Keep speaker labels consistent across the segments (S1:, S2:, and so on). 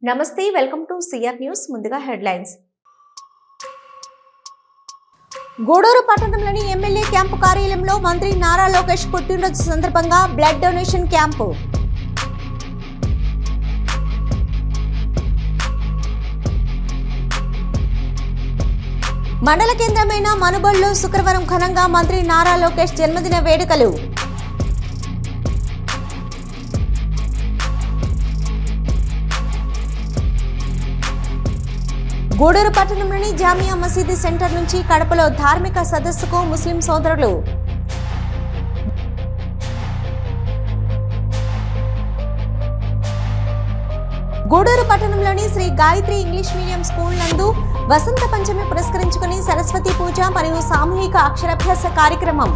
S1: నమస్తే, welcome to CR news. ముందుగా headlines. Gudur పట్టణంలోని ఎమ్మెల్యే క్యాంపు కార్యాలయంలో మంత్రి నారా లోకేష్ పుట్టినరోజు సందర్భంగా బ్లడ్ డొనేషన్ క్యాంపు. మండల కేంద్రమైన మనుబోలులో శుక్రవారం ఘనంగా మంత్రి నారా లోకేష్ జన్మదిన వేడుకలు. గూడూరు పట్టణంలోని జామియా మసీదు సెంటర్ నుంచి కడపలో ధార్మిక సదస్సుకు ముస్లిం సోదరులు. గూడూరు పట్టణంలోని Shri Gayatri English medium school నందు వసంత పంచమి పురస్కరించుకుని సరస్వతి పూజ మరియు సామూహిక అక్షరాభ్యాస కార్యక్రమం.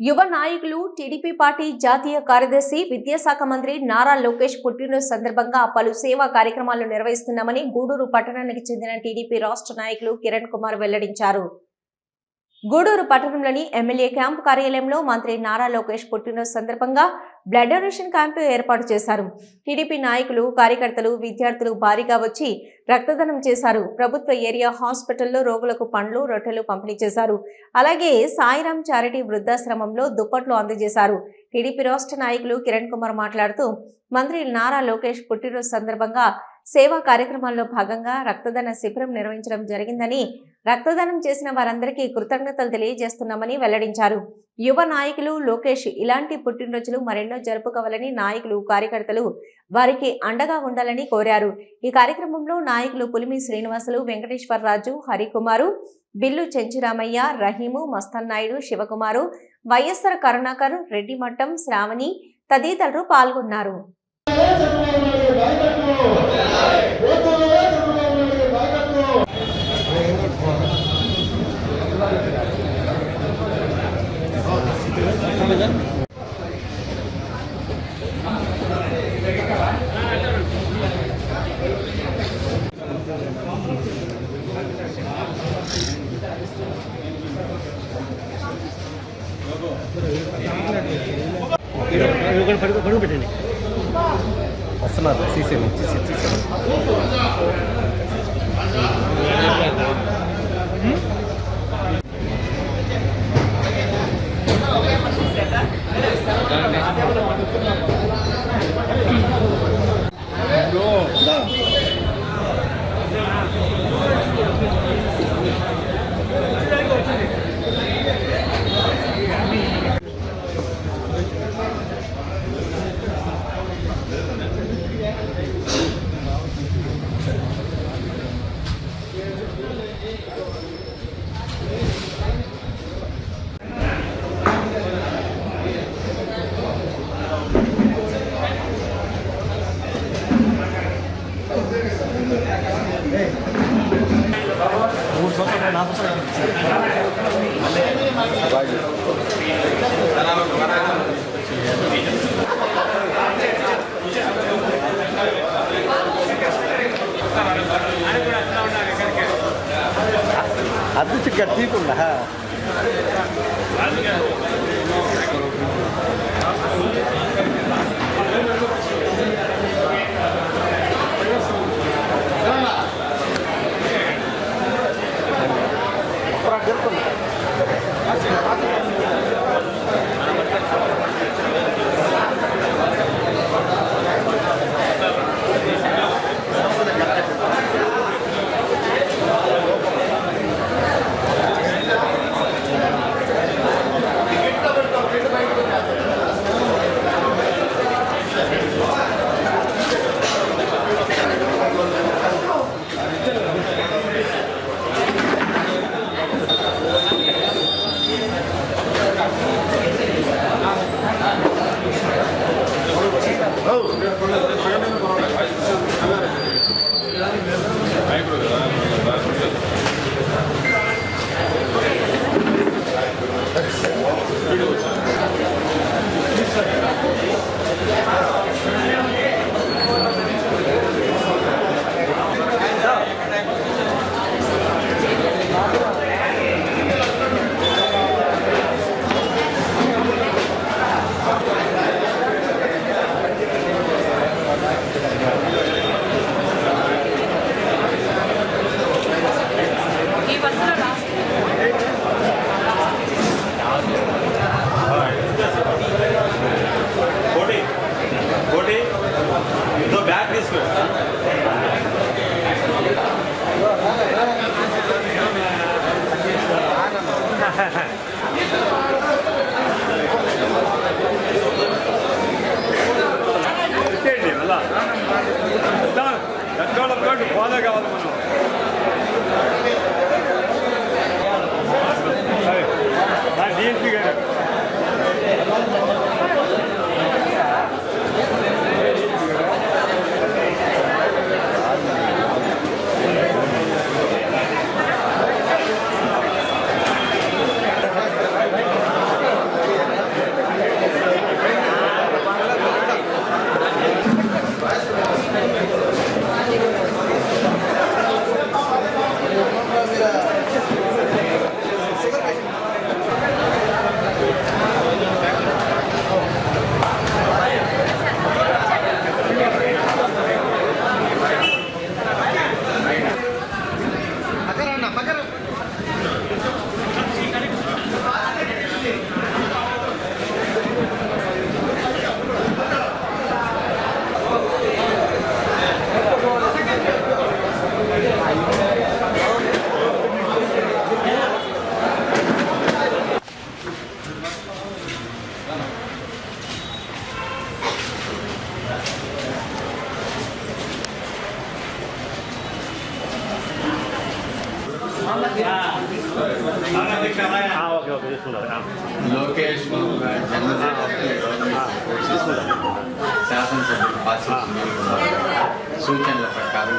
S1: యువ నాయకులు టీడీపీ పార్టీ జాతీయ కార్యదర్శి విద్యాశాఖ మంత్రి నారా లోకేష్ పుట్టినరోజు సందర్భంగా పలు సేవా కార్యక్రమాలు నిర్వహిస్తున్నామని గూడూరు పట్టణానికి చెందిన టీడీపీ రాష్ట్ర నాయకులు కిరణ్ కుమార్ వెల్లడించారు. గూడూరు పట్టణంలోని ఎమ్మెల్యే క్యాంపు కార్యాలయంలో మంత్రి నారా లోకేష్ పుట్టినరోజు సందర్భంగా బ్లడ్ డొనేషన్ క్యాంపు ఏర్పాటు చేశారు. టీడీపీ నాయకులు, కార్యకర్తలు, విద్యార్థులు భారీగా వచ్చి రక్తదానం చేశారు. ప్రభుత్వ ఏరియా హాస్పిటల్లో రోగులకు పండ్లు, రొట్టెలు పంపిణీ చేశారు. అలాగే సాయిరాం చారిటీ వృద్ధాశ్రమంలో దుప్పట్లు అందజేశారు. టీడీపీ రాష్ట్ర నాయకులు కిరణ్ కుమార్ మాట్లాడుతూ మంత్రి నారా లోకేష్ పుట్టినరోజు సందర్భంగా సేవా కార్యక్రమాల్లో భాగంగా రక్తదాన శిబిరం నిర్వహించడం జరిగిందని, రక్తదానం చేసిన వారందరికీ కృతజ్ఞతలు తెలియజేస్తున్నామని వెల్లడించారు. యువ నాయకులు లోకేష్ ఇలాంటి పుట్టినరోజులు మరెన్నో జరుపుకోవాలని నాయకులు, కార్యకర్తలు వారికి అండగా ఉండాలని కోరారు. ఈ కార్యక్రమంలో నాయకులు పులిమి శ్రీనివాసులు, వెంకటేశ్వరరాజు, హరికుమారు, బిల్లు చెంచురామయ్య, రహీము, మస్తన్నాయుడు, శివకుమారు, వైఎస్ఆర్ కరుణాకర్, రెడ్డి మట్టం, శ్రావణి తదితరులు పాల్గొన్నారు.
S2: పడుగు పెట్టండి, వస్తున్నారు. తీసేయండి. అది గట్టికుండా
S3: లోకేష్ బాబు గారి జన్మదిన శాసనసభ్యులు పాసి సూచనల ప్రకారం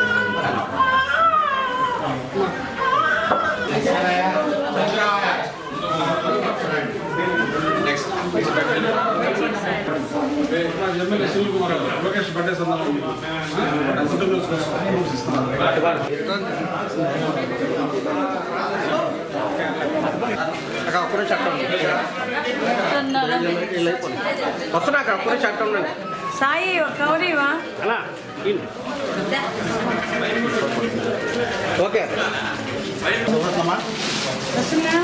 S4: ఎమ్మెల్యే సునీల్ కుమార్ గారు లోకేష్ బర్త్డే సందర్భంగా
S2: అప్పుడే చట్టం వస్తున్నాక అప్పుడే చట్టం
S5: సాయి కౌరీవా
S2: అలా ఓకే
S5: వస్తున్నా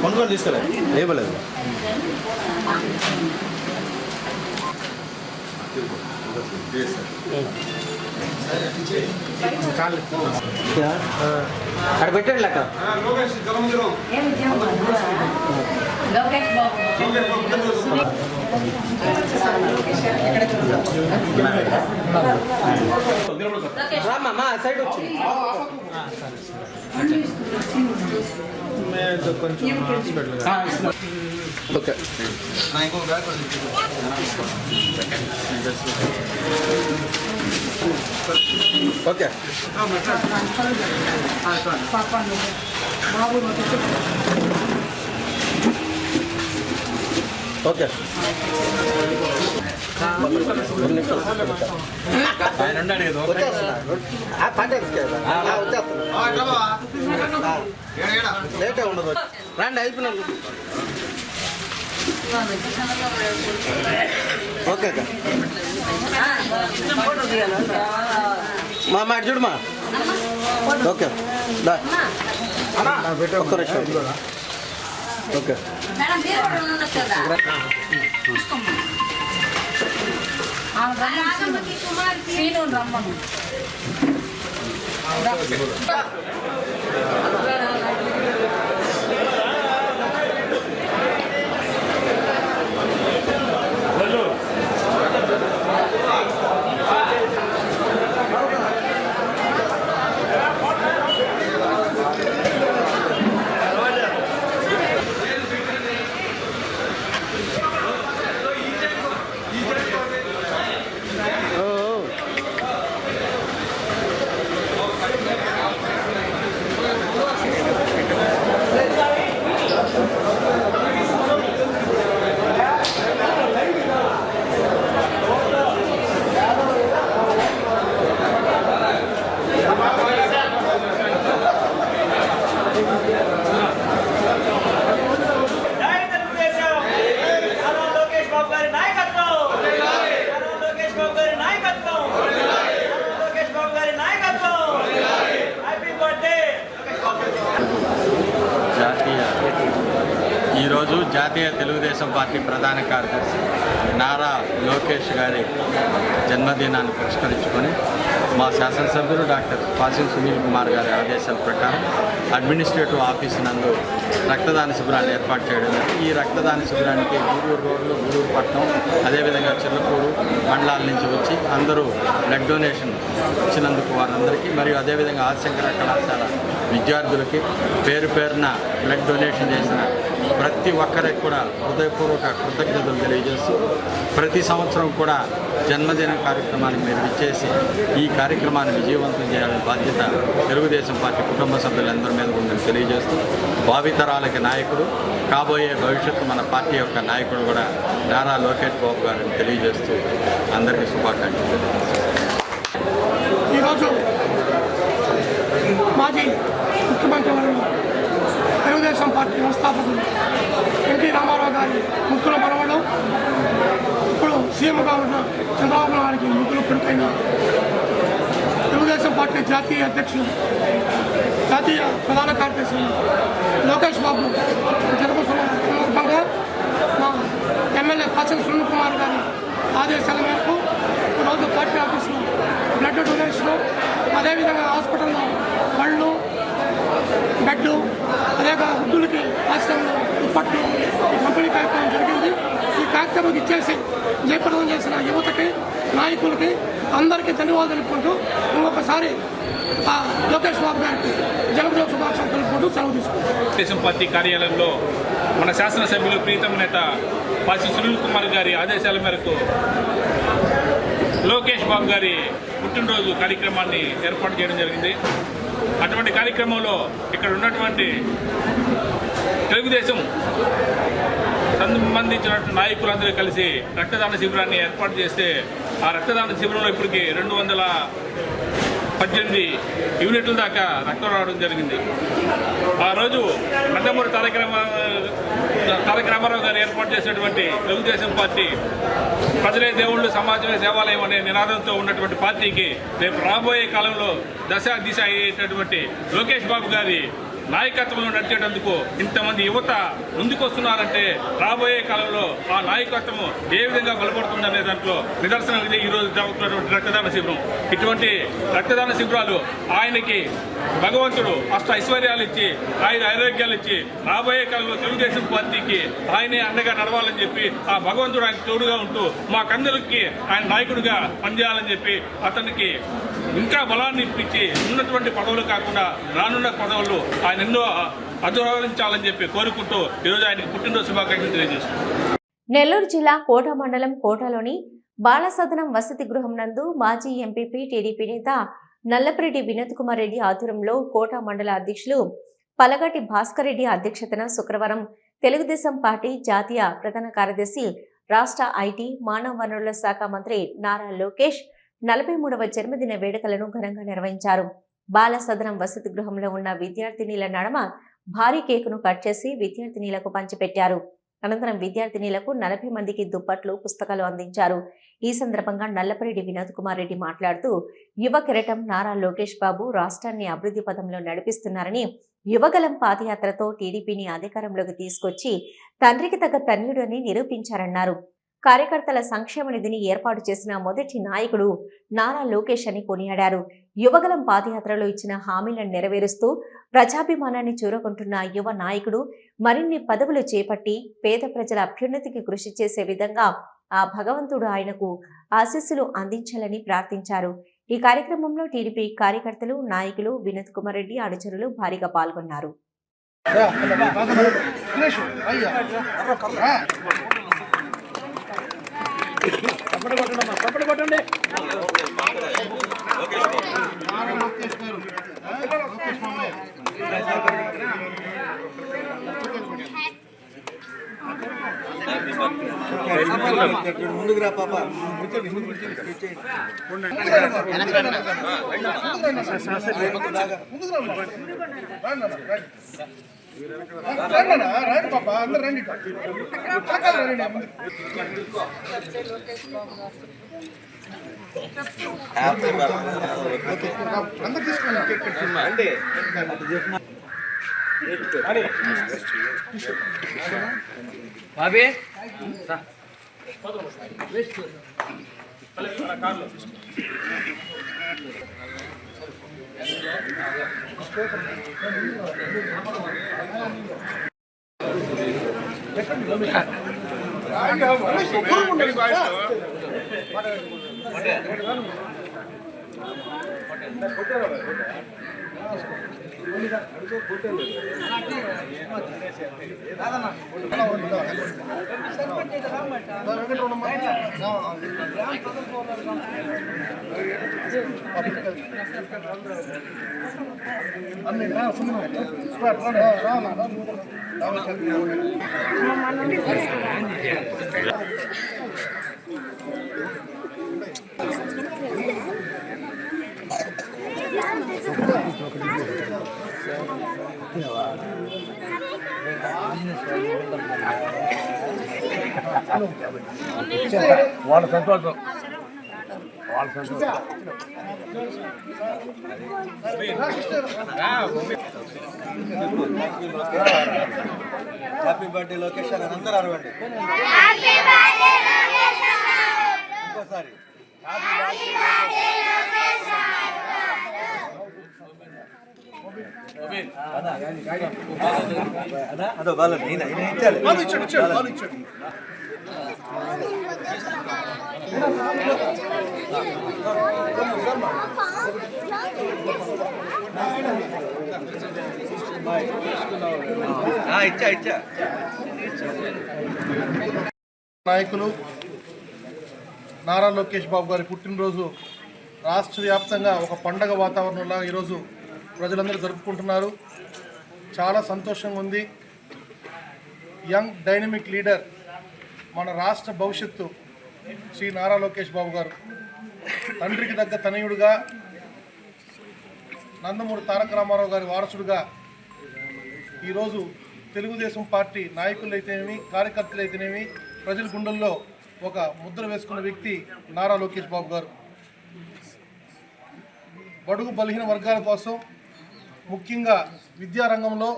S2: కొనుగోలు తీసుకురా లేవలేదు అక్కడ పెట్టండి లెక్క
S4: లోకేష్ జన్మదినం
S5: లోకేష్ బాబు
S2: రామ్మా సైడ్ వచ్చి ఓకే ఓకే ఓకే
S3: ఆయన ఉన్నాడు కదా
S2: లేటే ఉండదు రండి అయిపోయినారు ఓకే అక్క మా మాట చూడమా ఓకే దా ఒక్క నిమిషం ఓకే
S5: సీను రమ్మను
S3: ఈరోజు జాతీయ తెలుగుదేశం పార్టీ ప్రధాన కార్యదర్శి నారా లోకేష్ గారి జన్మదినాన్ని పురస్కరించుకొని మా శాసనసభ్యులు డాక్టర్ పాసిం సునీల్ కుమార్ గారి ఆదేశాల ప్రకారం అడ్మినిస్ట్రేటివ్ ఆఫీస్ నందు రక్తదాన శిబిరాన్ని ఏర్పాటు చేయడం. ఈ రక్తదాన శిబిరానికి గూడూరు రోడ్లు, గూడూరు పట్టణం, అదేవిధంగా చిల్లకూరు మండలాల నుంచి వచ్చి అందరూ బ్లడ్ డొనేషన్ ఇచ్చినందుకు వారందరికీ, మరియు అదేవిధంగా ఆదిశంకర కళాశాల విద్యార్థులకి పేరు పేరున బ్లడ్ డొనేషన్ చేసిన ప్రతి ఒక్కరికి కూడా హృదయపూర్వక కృతజ్ఞతలు తెలియజేస్తూ, ప్రతి సంవత్సరం కూడా జన్మదిన కార్యక్రమానికి మీరు ఇచ్చేసి ఈ కార్యక్రమాన్ని విజయవంతం చేయాలని బాధ్యత తెలుగుదేశం పార్టీ కుటుంబ సభ్యులందరి మీద ఉందని తెలియజేస్తూ, భావితరాలకి నాయకుడు, కాబోయే భవిష్యత్తు మన పార్టీ యొక్క నాయకుడు కూడా నారా లోకేష్ బాబు గారిని తెలియజేస్తూ అందరికీ శుభాకాంక్షలు తెలియజేస్తాను.
S6: ఈరోజు మాజీ ముఖ్యమంత్రి వర్యులు తెలుగుదేశం పార్టీ వ్యవస్థాపకులు ఎన్టీ రామారావు గారి ముక్కుల మనవడు, ఇప్పుడు సీఎంగా ఉన్న చంద్రబాబు నాయుడికి ముగ్గులు కొడుకైన తెలుగుదేశం పార్టీ జాతీయ అధ్యక్షులు, జాతీయ ప్రధాన కార్యదర్శి లోకేష్ బాబు జన్మ సందర్భంగా మా ఎమ్మెల్యే పాసిం సునీల్ కుమార్ గారి ఆదేశాల మేరకు ఈరోజు పార్టీ ఆఫీసులో బ్లడ్ డొనేషను, అదేవిధంగా హాస్పిటల్లో బళ్ళు, బెడ్లు, అదేవిధంగా వృద్ధులకి ఆశ్రమంలో దుప్పట్లు ఈ పంపిణీ కార్యక్రమం జరిగింది. ఈ కార్యక్రమం ఇచ్చేసి జయప్రదం చేసిన యువతకి, నాయకులకి అందరికీ ధన్యవాదాలు తెలుపుకుంటూ ఇంకొకసారి లోకేష్ బాబు గారికి జన్మదిన శుభాకాంక్షలు తెలుపుకుంటూ సెలవు తీసుకుంటాం.
S7: తెలుగుదేశం పార్టీ కార్యాలయంలో మన శాసనసభ్యులు ప్రీతమ నేత పాసి సునీల్ కుమార్ గారి ఆదేశాల మేరకు లోకేష్ బాబు గారి పుట్టినరోజు కార్యక్రమాన్ని ఏర్పాటు చేయడం జరిగింది. అటువంటి కార్యక్రమంలో ఇక్కడ ఉన్నటువంటి తెలుగుదేశం సంబంధించినటువంటి నాయకులందరూ కలిసి రక్తదాన శిబిరాన్ని ఏర్పాటు చేస్తే ఆ రక్తదాన శిబిరంలో ఇప్పటికి 218 యూనిట్ల దాకా రక్తం రావడం జరిగింది. ఆ రోజు నందమూరి తారక రామారావు గారు ఏర్పాటు చేసినటువంటి తెలుగుదేశం పార్టీ ప్రజలే దేవుళ్ళు, సమాజమే దేవాలయం అనే నినాదంతో ఉన్నటువంటి పార్టీకి రేపు రాబోయే కాలంలో దశ దిశ అయ్యేటటువంటి లోకేష్ బాబు గారి నాయకత్వంలో నడిచేటందుకు ఇంతమంది యువత ముందుకొస్తున్నారంటే రాబోయే కాలంలో ఆ నాయకత్వం ఏ విధంగా బలపడుతుందనే దాంట్లో నిదర్శనం ఇది ఈరోజు జరుగుతున్నటువంటి రక్తదాన శిబిరం. ఇటువంటి రక్తదాన శిబిరాలు ఆయనకి భగవంతుడు అష్ట ఐశ్వర్యాలు ఇచ్చి, ఆయన ఆరోగ్యాలు ఇచ్చి రాబోయే కాలంలో తెలుగుదేశం పార్టీకి ఆయనే అండగా నడవాలని చెప్పి ఆ భగవంతుడు ఆయన తోడుగా ఉంటూ మాకందరికి ఆయన నాయకుడిగా పనిచేయాలని చెప్పి అతనికి ఇంకా బలాన్ని ఇప్పించి ఉన్నటువంటి పదవులు కాకుండా రానున్న పదవులు ఆయన ఎన్నో అధిరోహించాలని చెప్పి కోరుకుంటూ ఈరోజు ఆయనకు పుట్టినరోజు శుభాకాంక్షలు తెలియజేస్తున్నాం.
S1: నెల్లూరు జిల్లా కోట మండలం కోటలోని బాలసదనం వసతి గృహం నందు మాజీ ఎంపీపీ టీడీపీ నేత నల్లపరెడ్డి వినోద్ కుమార్ రెడ్డి ఆధ్వర్యంలో కోట మండల అధ్యక్షులు పలగటి భాస్కర్ రెడ్డి అధ్యక్షతన శుక్రవారం తెలుగుదేశం పార్టీ జాతీయ ప్రధాన కార్యదర్శి, రాష్ట్ర ఐటీ మానవ వనరుల శాఖ మంత్రి నారా లోకేష్ 43వ జన్మదిన వేడుకలను ఘనంగా నిర్వహించారు. బాలసదనం వసతి గృహంలో ఉన్న విద్యార్థినీల నడమ భారీ కేకును కట్ చేసి విద్యార్థినీలకు పంచిపెట్టారు. అనంతరం విద్యార్థినీలకు 40 మందికి దుప్పట్లు, పుస్తకాలు అందించారు. ఈ సందర్భంగా నల్లపరెడ్డి వినోద్ కుమార్ రెడ్డి మాట్లాడుతూ యువ కిరీటం నారా లోకేష్ బాబు రాష్ట్రాన్ని అభివృద్ధి పథంలో నడిపిస్తున్నారని, యువగలం పాదయాత్రతో టీడీపీని అధికారంలోకి తీసుకొచ్చి తండ్రికి తగ్గ తనయుడు అని నిరూపించారన్నారు. కార్యకర్తల సంక్షేమ నిధిని ఏర్పాటు చేసిన మొదటి నాయకుడు నారా లోకేష్ అని కొనియాడారు. యువగలం పాదయాత్రలో ఇచ్చిన హామీలను నెరవేరుస్తూ ప్రజాభిమానాన్ని చూరగొంటున్న యువ నాయకుడు మరిన్ని పదవులు చేపట్టి పేద ప్రజల అభ్యున్నతికి కృషి చేసే విధంగా ఆ భగవంతుడు ఆయనకు ఆశీస్సులు అందించాలని ప్రార్థించారు. ఈ కార్యక్రమంలో టీడీపీ కార్యకర్తలు, నాయకులు, వినోద్ కుమార్ రెడ్డి అనుచరులు భారీగా పాల్గొన్నారు.
S2: ముందుకు రా పాప.
S8: బాబీ వాళ్ళ సంతోషం.
S2: హ్యాపీ బర్త్డే లోకేష్ అని అందరూ అరవండి ఇంకోసారి. అదో వాళ్ళు ఇచ్చారు. ఇచ్చా
S9: నాయకులు నారా లోకేష్ బాబు గారి పుట్టినరోజు రాష్ట్ర వ్యాప్తంగా ఒక పండగ వాతావరణంలో ఈరోజు ప్రజలందరూ జరుపుకుంటున్నారు. చాలా సంతోషంగా ఉంది. యంగ్ డైనమిక్ లీడర్, మన రాష్ట్ర భవిష్యత్తు శ్రీ నారా లోకేష్ బాబు గారు తండ్రికి దగ్గర తనయుడుగా, నందమూరి తారక రామారావు గారి వారసుడుగా ఈరోజు తెలుగుదేశం పార్టీ నాయకులైతేనేమి, కార్యకర్తలైతేనేమి ప్రజల గుండెల్లో ఒక ముద్ర వేసుకున్న వ్యక్తి నారా లోకేష్ బాబు గారు. బడుగు బలహీన వర్గాల కోసం ముఖ్యంగా విద్యారంగంలో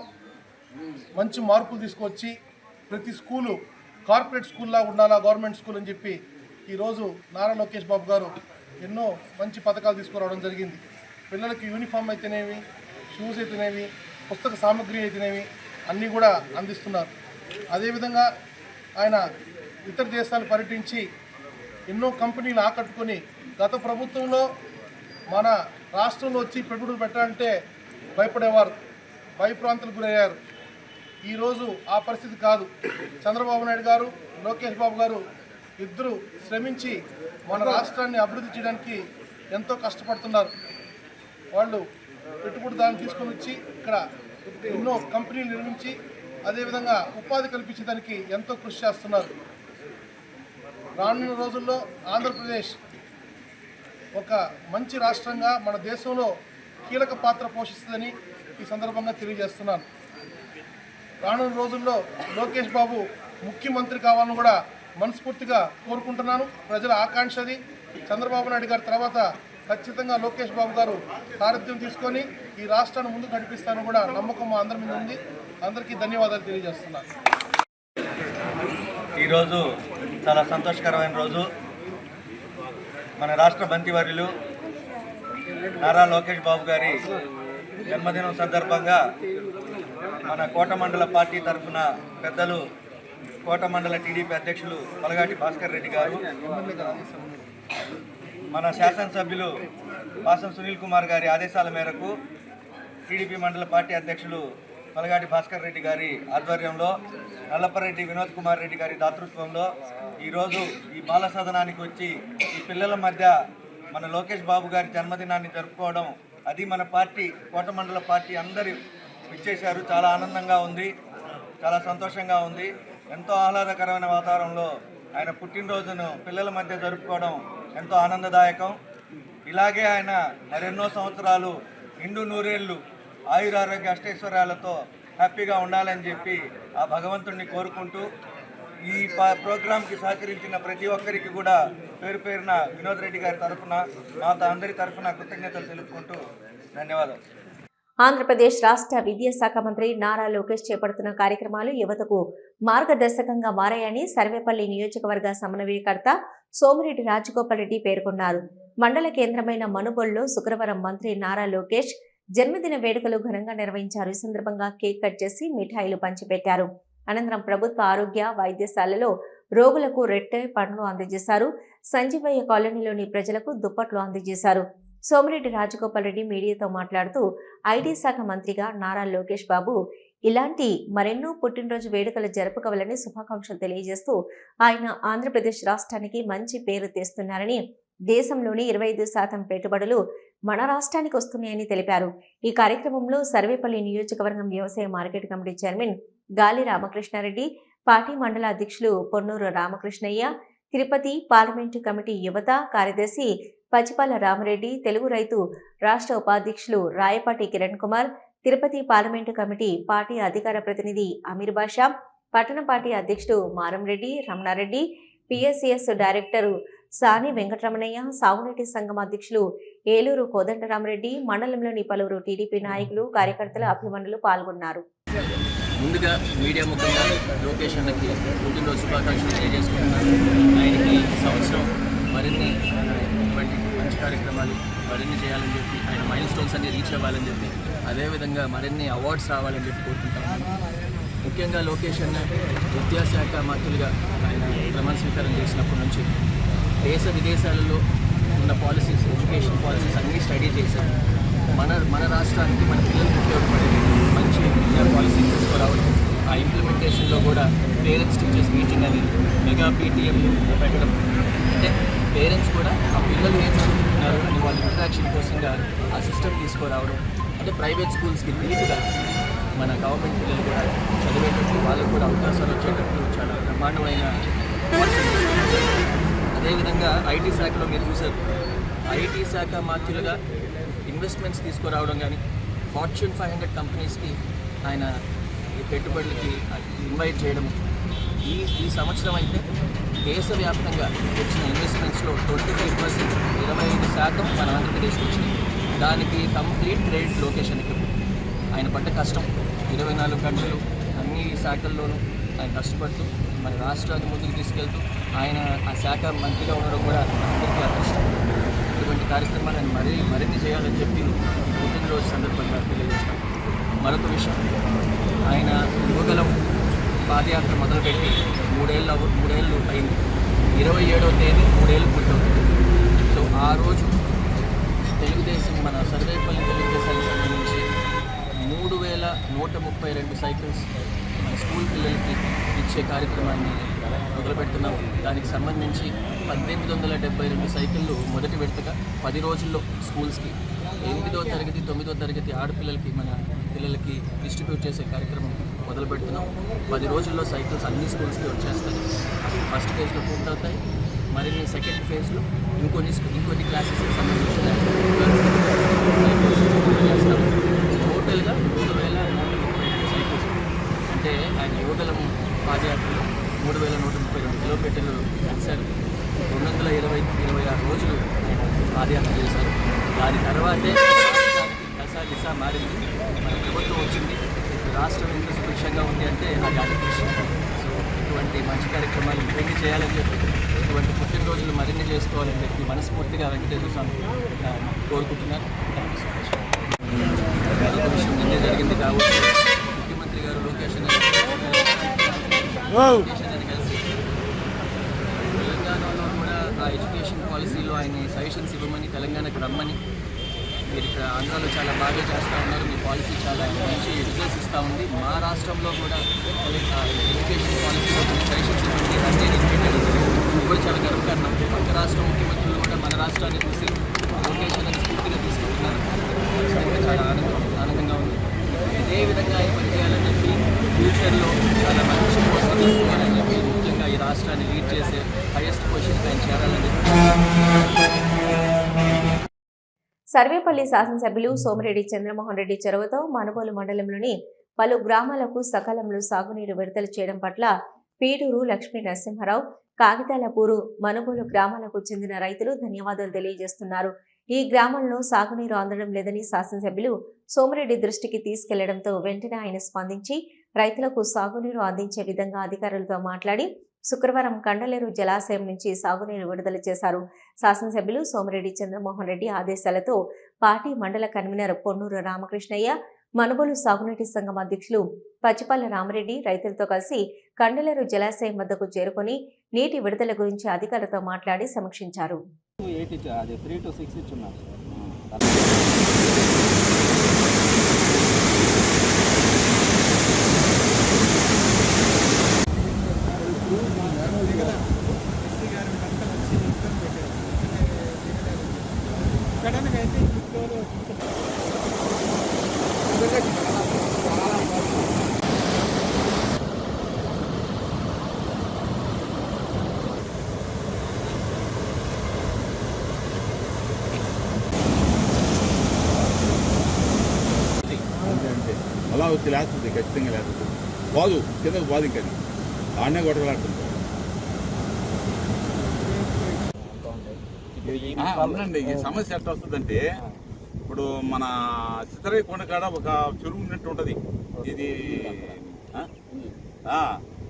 S9: మంచి మార్పులు తీసుకొచ్చి ప్రతి స్కూలు కార్పొరేట్ స్కూల్లా ఉండాలా, గవర్నమెంట్ స్కూల్ అని చెప్పి ఈరోజు నారా లోకేష్ బాబు గారు ఎన్నో మంచి పథకాలు తీసుకురావడం జరిగింది. పిల్లలకి యూనిఫామ్ అయితేనేమి, షూస్ అయితేనేమి, పుస్తక సామాగ్రి అయితేనేమి అన్నీ కూడా అందిస్తున్నారు. అదేవిధంగా ఆయన ఇతర దేశాలు పర్యటించి ఎన్నో కంపెనీలు ఆకట్టుకొని గత ప్రభుత్వంలో మన రాష్ట్రంలో వచ్చి పెట్టుబడులు పెట్టాలంటే భయపడేవారు, భయప్రాంతాలకు గురయ్యారు. ఈరోజు ఆ పరిస్థితి కాదు. చంద్రబాబు నాయుడు గారు, లోకేష్ బాబు గారు ఇద్దరు శ్రమించి మన రాష్ట్రాన్ని అభివృద్ధి చేయడానికి ఎంతో కష్టపడుతున్నారు. వాళ్ళు పెట్టుబడిదారులను తీసుకొని వచ్చి ఇక్కడ ఎన్నో కంపెనీలు నిర్మించి అదేవిధంగా ఉపాధి కల్పించడానికి ఎంతో కృషి చేస్తున్నారు. రానున్న రోజుల్లో ఆంధ్రప్రదేశ్ ఒక మంచి రాష్ట్రంగా మన దేశంలో కీలక పాత్ర పోషిస్తుందని ఈ సందర్భంగా తెలియజేస్తున్నాను. రానున్న రోజుల్లో లోకేష్ బాబు ముఖ్యమంత్రి కావాలని కూడా మనస్ఫూర్తిగా కోరుకుంటున్నాను. ప్రజల ఆకాంక్షది. చంద్రబాబు నాయుడు గారి తర్వాత ఖచ్చితంగా లోకేష్ బాబు గారు సారథ్యం తీసుకొని ఈ రాష్ట్రాన్ని ముందుకు నడిపిస్తానని కూడా నమ్మకం మా అందరి మీద ఉంది. అందరికీ ధన్యవాదాలు తెలియజేస్తున్నాను.
S2: ఈరోజు చాలా సంతోషకరమైన రోజు. మన రాష్ట్ర మంత్రివర్యులు నారా లోకేష్ బాబు గారి జన్మదినం సందర్భంగా మన కోట మండల పార్టీ తరఫున పెద్దలు కోట మండల టీడీపీ అధ్యక్షులు పలగాటి భాస్కర్ రెడ్డి గారు, మన శాసనసభ్యులు పాసం సునీల్ కుమార్ గారి ఆదేశాల మేరకు టీడీపీ మండల పార్టీ అధ్యక్షులు పలగాటి భాస్కర్ రెడ్డి గారి ఆధ్వర్యంలో, నల్లపరెడ్డి వినోద్ కుమార్ రెడ్డి గారి దాతృత్వంలో ఈరోజు ఈ బాల సదనానికి వచ్చి ఈ పిల్లల మధ్య మన లోకేష్ బాబు గారి జన్మదినాన్ని జరుపుకోవడం, అది మన పార్టీ కోట మండల పార్టీ అందరూ ఇచ్చేశారు. చాలా ఆనందంగా ఉంది, చాలా సంతోషంగా ఉంది. ఎంతో ఆహ్లాదకరమైన వాతావరణంలో ఆయన పుట్టినరోజును పిల్లల మధ్య జరుపుకోవడం ఎంతో ఆనందదాయకం. ఇలాగే ఆయన మరెన్నో సంవత్సరాలు నిండు నూరేళ్ళు ఆయురారోగ్య అష్టైశ్వర్యాలతో హ్యాపీగా ఉండాలని చెప్పి ఆ భగవంతుడిని కోరుకుంటూ ఈ ప్రోగ్రాంకి సహకరించిన ప్రతి ఒక్కరికి కూడా పేరు పేరున వినోద్ రెడ్డి గారి తరఫున, మా అందరి తరఫున కృతజ్ఞతలు తెలుపుకుంటూ ధన్యవాదాలు.
S1: ఆంధ్రప్రదేశ్ రాష్ట్ర విద్యాశాఖ మంత్రి నారా లోకేష్ చేపడుతున్న కార్యక్రమాలు యువతకు మార్గదర్శకంగా మారాయని సర్వేపల్లి నియోజకవర్గ సమన్వయకర్త సోమిరెడ్డి రాజగోపాల్ రెడ్డి పేర్కొన్నారు. మండల కేంద్రమైన మనుబోలులో శుక్రవారం మంత్రి నారా లోకేష్ జన్మదిన వేడుకలు ఘనంగా నిర్వహించారు. ఈ సందర్భంగా కేక్ కట్ చేసి మిఠాయిలు పంచిపెట్టారు. అనంతరం ప్రభుత్వ ఆరోగ్య వైద్యశాలలో రోగులకు రెట్టె పండ్లు అందజేశారు. సంజీవయ్య కాలనీలోని ప్రజలకు దుప్పట్లు అందజేశారు. సోమిరెడ్డి రాజగోపాల్ రెడ్డి మీడియాతో మాట్లాడుతూ ఐటీ శాఖ మంత్రిగా నారా లోకేష్ బాబు ఇలాంటి మరెన్నో పుట్టినరోజు వేడుకలు జరుపుకోవాలని శుభాకాంక్షలు తెలియజేస్తూ ఆయన ఆంధ్రప్రదేశ్ రాష్ట్రానికి మంచి పేరు తెస్తున్నారని, దేశంలోని 25% పెట్టుబడులు మన రాష్ట్రానికి వస్తున్నాయని తెలిపారు. ఈ కార్యక్రమంలో సర్వేపల్లి నియోజకవర్గం వ్యవసాయ మార్కెట్ కమిటీ చైర్మన్ గాలి రామకృష్ణారెడ్డి, పార్టీ మండల అధ్యక్షులు పొన్నూరు రామకృష్ణయ్య, తిరుపతి పార్లమెంటు కమిటీ యువత కార్యదర్శి పచ్చిపాల రామరెడ్డి, తెలుగు రైతు రాష్ట్ర ఉపాధ్యక్షులు Rayapati Kiran Kumar, Tirupati parliament committee party అధికార ప్రతినిధి అమీర్ బాషా, పట్టణ పార్టీ అధ్యక్షుడు మారంరెడ్డి రమణారెడ్డి, పిఎస్సిఎస్ డైరెక్టరు సాని వెంకటరమణయ్య, సాగునీటి సంఘం అధ్యక్షులు ఏలూరు కోదండరామరెడ్డి, మండలంలోని పలువురు టీడీపీ నాయకులు, కార్యకర్తలు, అభిమానులు పాల్గొన్నారు.
S10: ముందుగా మీడియా ముఖ్యంగా లోకేష్ అన్నకి పుట్టినరోజు శుభాకాంక్షలు తెలియజేసుకుంటున్నాను. ఆయనకి సంవత్సరం మరిన్ని మంచి కార్యక్రమాలు మరిన్ని చేయాలని చెప్పి, ఆయన మైల్ స్టోన్స్ అన్ని రీచ్ అవ్వాలని చెప్పి, అదేవిధంగా మరిన్ని అవార్డ్స్ రావాలని చెప్పి కోరుకుంటాను. ముఖ్యంగా లోకేష్ అన్న విద్యాశాఖ మంత్రులుగా ఆయన ప్రమాణ స్వీకారం చేసినప్పటి నుంచి దేశ విదేశాలలో ఉన్న పాలసీస్, ఎడ్యుకేషన్ పాలసీస్ అన్నీ స్టడీ చేశారు. మన రాష్ట్రానికి, మన పిల్లలకు ఉపయోగపడే మంచి విద్యా పాలసీ తీసుకురావడం, ఆ ఇంప్లిమెంటేషన్లో కూడా పేరెంట్స్ టీచర్స్ మీటింగ్ అని మెగా పీటీఎం పెట్టడం, అంటే పేరెంట్స్ కూడా ఆ పిల్లలు ఏం చదువుతున్నారు అని వాళ్ళ ఇంటరాక్షన్ కోసంగా ఆ సిస్టమ్ తీసుకురావడం, అంటే ప్రైవేట్ స్కూల్స్కి నీట్గా మన గవర్నమెంట్ పిల్లలు కూడా చదివేటట్టు, వాళ్ళకు కూడా అవకాశాలు వచ్చేటట్టు చాలా బ్రహ్మాండమైన పాలసీలు తీసుకున్నారు. అదేవిధంగా ఐటీ శాఖలో మీరు చూసారు, ఐటీ శాఖ మాత్రులుగా ఇన్వెస్ట్మెంట్స్ తీసుకురావడం కానీ, ఫార్చ్యూన్ 500 కంపెనీస్కి ఆయన ఈ పెట్టుబడులకి ఇన్వైట్ చేయడం. ఈ సంవత్సరం అయితే దేశవ్యాప్తంగా వచ్చిన ఇన్వెస్ట్మెంట్స్లో 25%, 25% మన ఆంధ్రప్రదేశ్కి వచ్చినాయి. దానికి కంప్లీట్ క్రెడిట్ లొకేషన్కి. ఆయన పడ్డ కష్టం 24 గంటలు అన్ని శాఖల్లోనూ ఆయన కష్టపడుతూ మన రాష్ట్రాన్ని ముందుకు తీసుకెళ్తూ ఆయన ఆ శాఖ మంత్రిగా ఉండడం కూడా అందరికీ అదృష్టం. ఇటువంటి కార్యక్రమాలు ఆయన మరిన్ని చేయాలని చెప్పి పుట్టినరోజు సందర్భంగా తెలియజేస్తాం. మరొక విషయం, ఆయన యువగలం పాదయాత్ర మొదలుపెట్టి 3 ఏళ్ళు అయింది. 27వ తేదీ 3 ఏళ్ళు పూర్తవుతుంది. సో ఆ రోజు తెలుగుదేశం, మన సర్వేపల్లి తెలుగుదేశానికి సంబంధించి 3132 సైకిల్స్ మన స్కూల్ పిల్లలకి ఇచ్చే కార్యక్రమాన్ని మొదలుపెడుతున్నాం. దానికి సంబంధించి 1872 సైకిళ్ళు మొదటి విడతగా 10 రోజుల్లో స్కూల్స్కి 8వ తరగతి 9వ తరగతి ఆడపిల్లలకి, మన పిల్లలకి డిస్ట్రిబ్యూట్ చేసే కార్యక్రమం మొదలు పెడుతున్నాం. 10 రోజుల్లో సైకిల్స్ అన్ని స్కూల్స్కి వచ్చేస్తాయి. ఫస్ట్ ఫేజ్లో పూర్తవుతాయి. మరిన్ని సెకండ్ ఫేజ్లో ఇంకొన్ని క్లాసెస్కి సంబంధించిన సైకిల్స్ చేస్తాం. టోటల్గా 3132 సైకిల్స్. అంటే ఆయన యువగలం పాదయాత్రలో 3132 కిలోమీటర్లు నడిచారు. 226 రోజులు ఆయన పాదయాత్ర చేశారు. దాని తర్వాతే దశ మారింది, మన ప్రభుత్వం వచ్చింది. రాష్ట్రం ఎంత సుభిక్షంగా ఉంది అంటే అది అదృష్టం. సో ఇటువంటి మంచి కార్యక్రమాలు మరిన్ని చేయాలని చెప్పి, ఇటువంటి పుట్టినరోజులు మరిన్ని చేసుకోవాలని చెప్పి మనస్ఫూర్తిగా వెంకటేశ్వర స్వామి కోరుకుంటున్నాను. Thank you so much. ఒక విషయం నిన్నే జరిగింది కాబట్టి ముఖ్యమంత్రి గారు లోకేష్ అన్న కలిసి తెలంగాణలో కూడా ఆ ఎడ్యుకేషన్ పాలసీలో ఆయన సజెషన్స్ ఇవ్వమని, తెలంగాణకు రమ్మని, మీరు ఇక్కడ ఆంధ్రాలో చాలా బాగా చేస్తూ ఉన్నారు, మీ పాలసీ చాలా మంచి రిజల్ట్స్ ఇస్తూ ఉంది, మా రాష్ట్రంలో కూడా ఎడ్యుకేషన్ పాలసీలో సజెషన్స్ ఇవ్వండి అంటే కూడా చాలా గర్వకారణం. పక్క రాష్ట్ర ముఖ్యమంత్రులు కూడా మన రాష్ట్రాన్ని చూసి లోకేషన్ అని స్ఫూర్తిగా తీసుకుంటున్నారు. చాలా ఆనందంగా ఉంది. ఇదే విధంగా ఆయన పనిచేయాలని చెప్పి ఫ్యూచర్లో చాలా మంచి పోస్ట్ తీసుకోవాలని చెప్పి, ముఖ్యంగా ఈ రాష్ట్రాన్ని లీడ్ చేసే హైయెస్ట్ పొజిషన్కి ఆయన చేరాలని చెప్పి.
S1: సర్వేపల్లి శాసనసభ్యులు సోమిరెడ్డి చంద్రమోహన్ రెడ్డి చొరవతో మనుబోలు మండలంలోని పలు గ్రామాలకు సకాలంలో సాగునీరు విడుదల చేయడం పట్ల పీడూరు లక్ష్మీ నరసింహారావు, కాగితాలపూరు, మనుబోలు గ్రామాలకు చెందిన రైతులు ధన్యవాదాలు తెలియజేస్తున్నారు. ఈ గ్రామంలో సాగునీరు అందడం లేదని శాసనసభ్యులు సోమిరెడ్డి దృష్టికి తీసుకెళ్లడంతో వెంటనే ఆయన స్పందించి రైతులకు సాగునీరు అందించే విధంగా అధికారులతో మాట్లాడి శుక్రవారం కండలేరు జలాశయం నుంచి సాగునీరు విడుదల చేశారు. శాసనసభ్యులు సోమిరెడ్డి చంద్రమోహన్ రెడ్డి ఆదేశాలతో పార్టీ మండల కన్వీనర్ పొన్నూరు రామకృష్ణయ్య, మనుబోలు సాగునీటి సంఘం అధ్యక్షులు పచ్చిపల్ల రామరెడ్డి రైతులతో కలిసి కండలేరు జలాశయం వద్దకు చేరుకొని నీటి విడుదల గురించి అధికారులతో మాట్లాడి సమీక్షించారు.
S4: అలా వచ్చి లేస్తుంది, ఖచ్చితంగా లేస్తుంది. బాదు కిందకు బాదు, ఇంకా ఆడనే కొట్టగలాడుతుంది. అవునండి, ఈ సమస్య ఎట్లా వస్తుందంటే, ఇప్పుడు మన చిత్తరై కొండ కాడ ఒక చెరువు ఉన్నట్టు ఉంటుంది. ఇది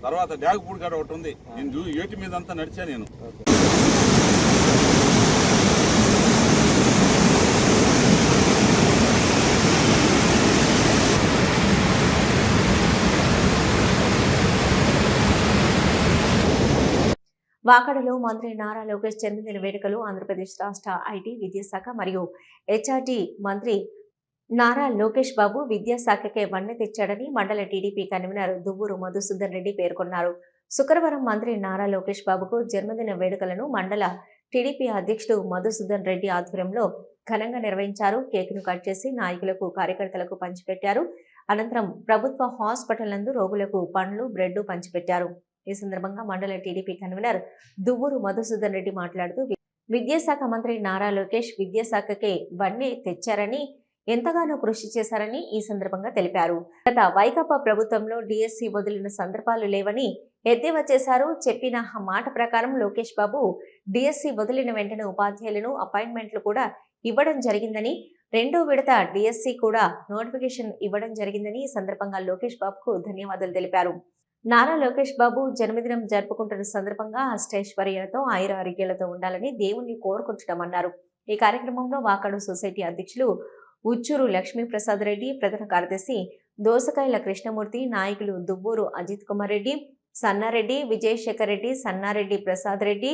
S4: తర్వాత డ్యాగుపూడి కాడ ఒకటి ఉంది. నేను ఏటి మీద అంతా నడిచా నేను.
S1: వాకడలో మంత్రి నారా లోకేష్ జన్మదిన వేడుకలు ఆంధ్రప్రదేశ్ రాష్ట్ర ఐటీ విద్యాశాఖ మరియు హెచ్ఆర్టీ మంత్రి నారా లోకేష్ బాబు విద్యాశాఖకే వన్నె తెచ్చాడని మండల టీడీపీ కన్వీనర్ దువ్వూరు మధుసూదన్ రెడ్డి పేర్కొన్నారు. శుక్రవారం మంత్రి నారా లోకేష్ బాబుకు జన్మదిన వేడుకలను మండల టీడీపీ అధ్యక్షుడు మధుసూదన్ రెడ్డి ఆధ్వర్యంలో ఘనంగా నిర్వహించారు. కేకును కట్ చేసి నాయకులకు కార్యకర్తలకు పంచిపెట్టారు. అనంతరం ప్రభుత్వ హాస్పిటల్ నందు రోగులకు పండ్లు బ్రెడ్ పంచిపెట్టారు. ఈ సందర్భంగా మండల టీడీపీ కన్వీనర్ దువ్వూరు మధుసూదన్ రెడ్డి మాట్లాడుతూ విద్యాశాఖ మంత్రి నారా లోకేష్ విద్యాశాఖకే వన్నె తెచ్చారని ఎంతగానో కృషి చేశారని ఈ సందర్భంగా తెలిపారు. గత వైకాపా ప్రభుత్వంలో డిఎస్సి వదిలిన సందర్భాలు లేవని ఎద్దేవా చేశారు. చెప్పిన మాట ప్రకారం లోకేష్ బాబు డిఎస్సి వదిలిన వెంటనే ఉపాధ్యాయులను అపాయింట్మెంట్లు కూడా ఇవ్వడం జరిగిందని, రెండో విడత డిఎస్సి కూడా నోటిఫికేషన్ ఇవ్వడం జరిగిందని ఈ సందర్భంగా లోకేష్ బాబుకు ధన్యవాదాలు తెలిపారు. నారా లోకేష్ బాబు జన్మదినం జరుపుకుంటున్న సందర్భంగా అష్టైశ్వర్యాలతో ఆయుర ఆరోగ్యాలతో ఉండాలని దేవుణ్ణి కోరుకుంటున్నామన్నారు. ఈ కార్యక్రమంలో వాకాడు సొసైటీ అధ్యక్షులు ఉచ్చూరు లక్ష్మీప్రసాద్ రెడ్డి, ప్రధాన కార్యదర్శి దోసకాయల కృష్ణమూర్తి, నాయకులు దువ్వూరు అజిత్ కుమార్ రెడ్డి, సన్నారెడ్డి, విజయశేఖర్ రెడ్డి, సన్నారెడ్డి ప్రసాద్ రెడ్డి,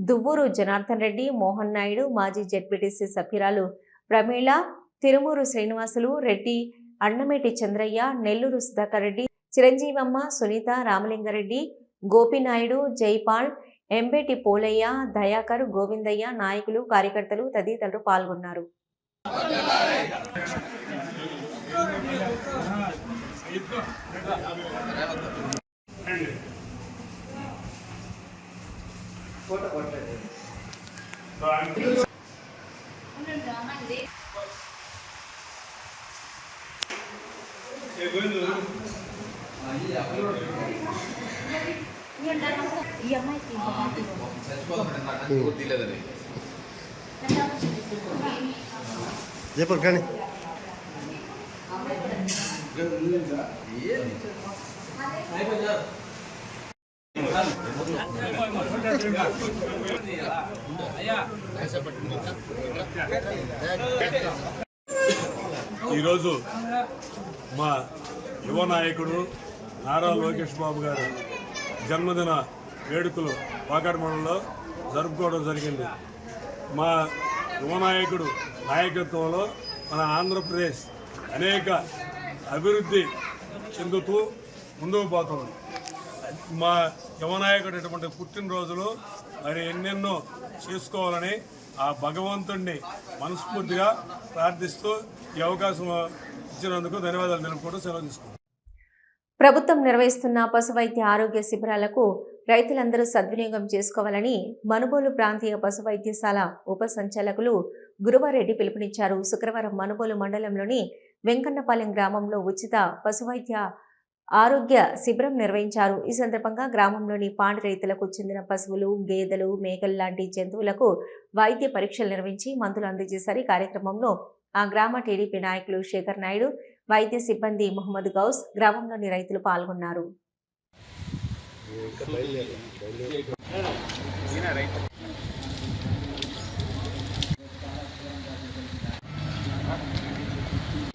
S1: దువ్వూరు జనార్దన్ రెడ్డి, మోహన్ నాయుడు, మాజీ జెడ్పీటీసీ సభ్యురాలు ప్రమీళ, తిరుమూరు శ్రీనివాసులు రెడ్డి, అన్నమేటి చంద్రయ్య, నెల్లూరు సుధాకర్ రెడ్డి, చిరంజీవమ్మ, సునీత, రామలింగారెడ్డి, గోపినాయుడు, జైపాల్, ఎంబేటి పోలయ్య, దయాకర్, గోవిందయ్య, నాయకులు, కార్యకర్తలు తదితరులు పాల్గొన్నారు.
S9: జయపూర్ కానీ
S11: ఈరోజు మా యువ నాయకుడు నారా లోకేష్ బాబు గారు జన్మదిన వేడుకలు వాకాడు మండలంలో జరుపుకోవడం జరిగింది. మా యువ నాయకుడు నాయకత్వంలో మన ఆంధ్రప్రదేశ్ అనేక అభివృద్ధి చెందుతూ ముందుకు పోతుంది. మా యువ నాయకుడు ఇటువంటి పుట్టినరోజులు మరి ఎన్నెన్నో చేసుకోవాలని ఆ భగవంతుణ్ణి మనస్ఫూర్తిగా ప్రార్థిస్తూ ఈ అవకాశం ఇచ్చినందుకు ధన్యవాదాలు తెలుపుకుంటూ సెలవు తీసుకుంటాం.
S1: ప్రభుత్వం నిర్వహిస్తున్న పశు వైద్య ఆరోగ్య శిబిరాలకు రైతులందరూ సద్వినియోగం చేసుకోవాలని మనుబోలు ప్రాంతీయ పశు వైద్యశాల ఉప సంచాలకులు గురువారెడ్డి పిలుపునిచ్చారు. శుక్రవారం మనుబోలు మండలంలోని వెంకన్నపాలెం గ్రామంలో ఉచిత పశువైద్య ఆరోగ్య శిబిరం నిర్వహించారు. ఈ సందర్భంగా గ్రామంలోని పాడి రైతులకు చెందిన పశువులు, గేదెలు, మేకలు లాంటి జంతువులకు వైద్య పరీక్షలు నిర్వహించి మందులు అందజేశారు. ఈ కార్యక్రమంలో ఆ గ్రామ టీడీపీ నాయకులు శేఖర్ నాయుడు, వైద్య సిబ్బంది మొహమ్మద్ గౌస్, గ్రామంలోని రైతులు పాల్గొన్నారు.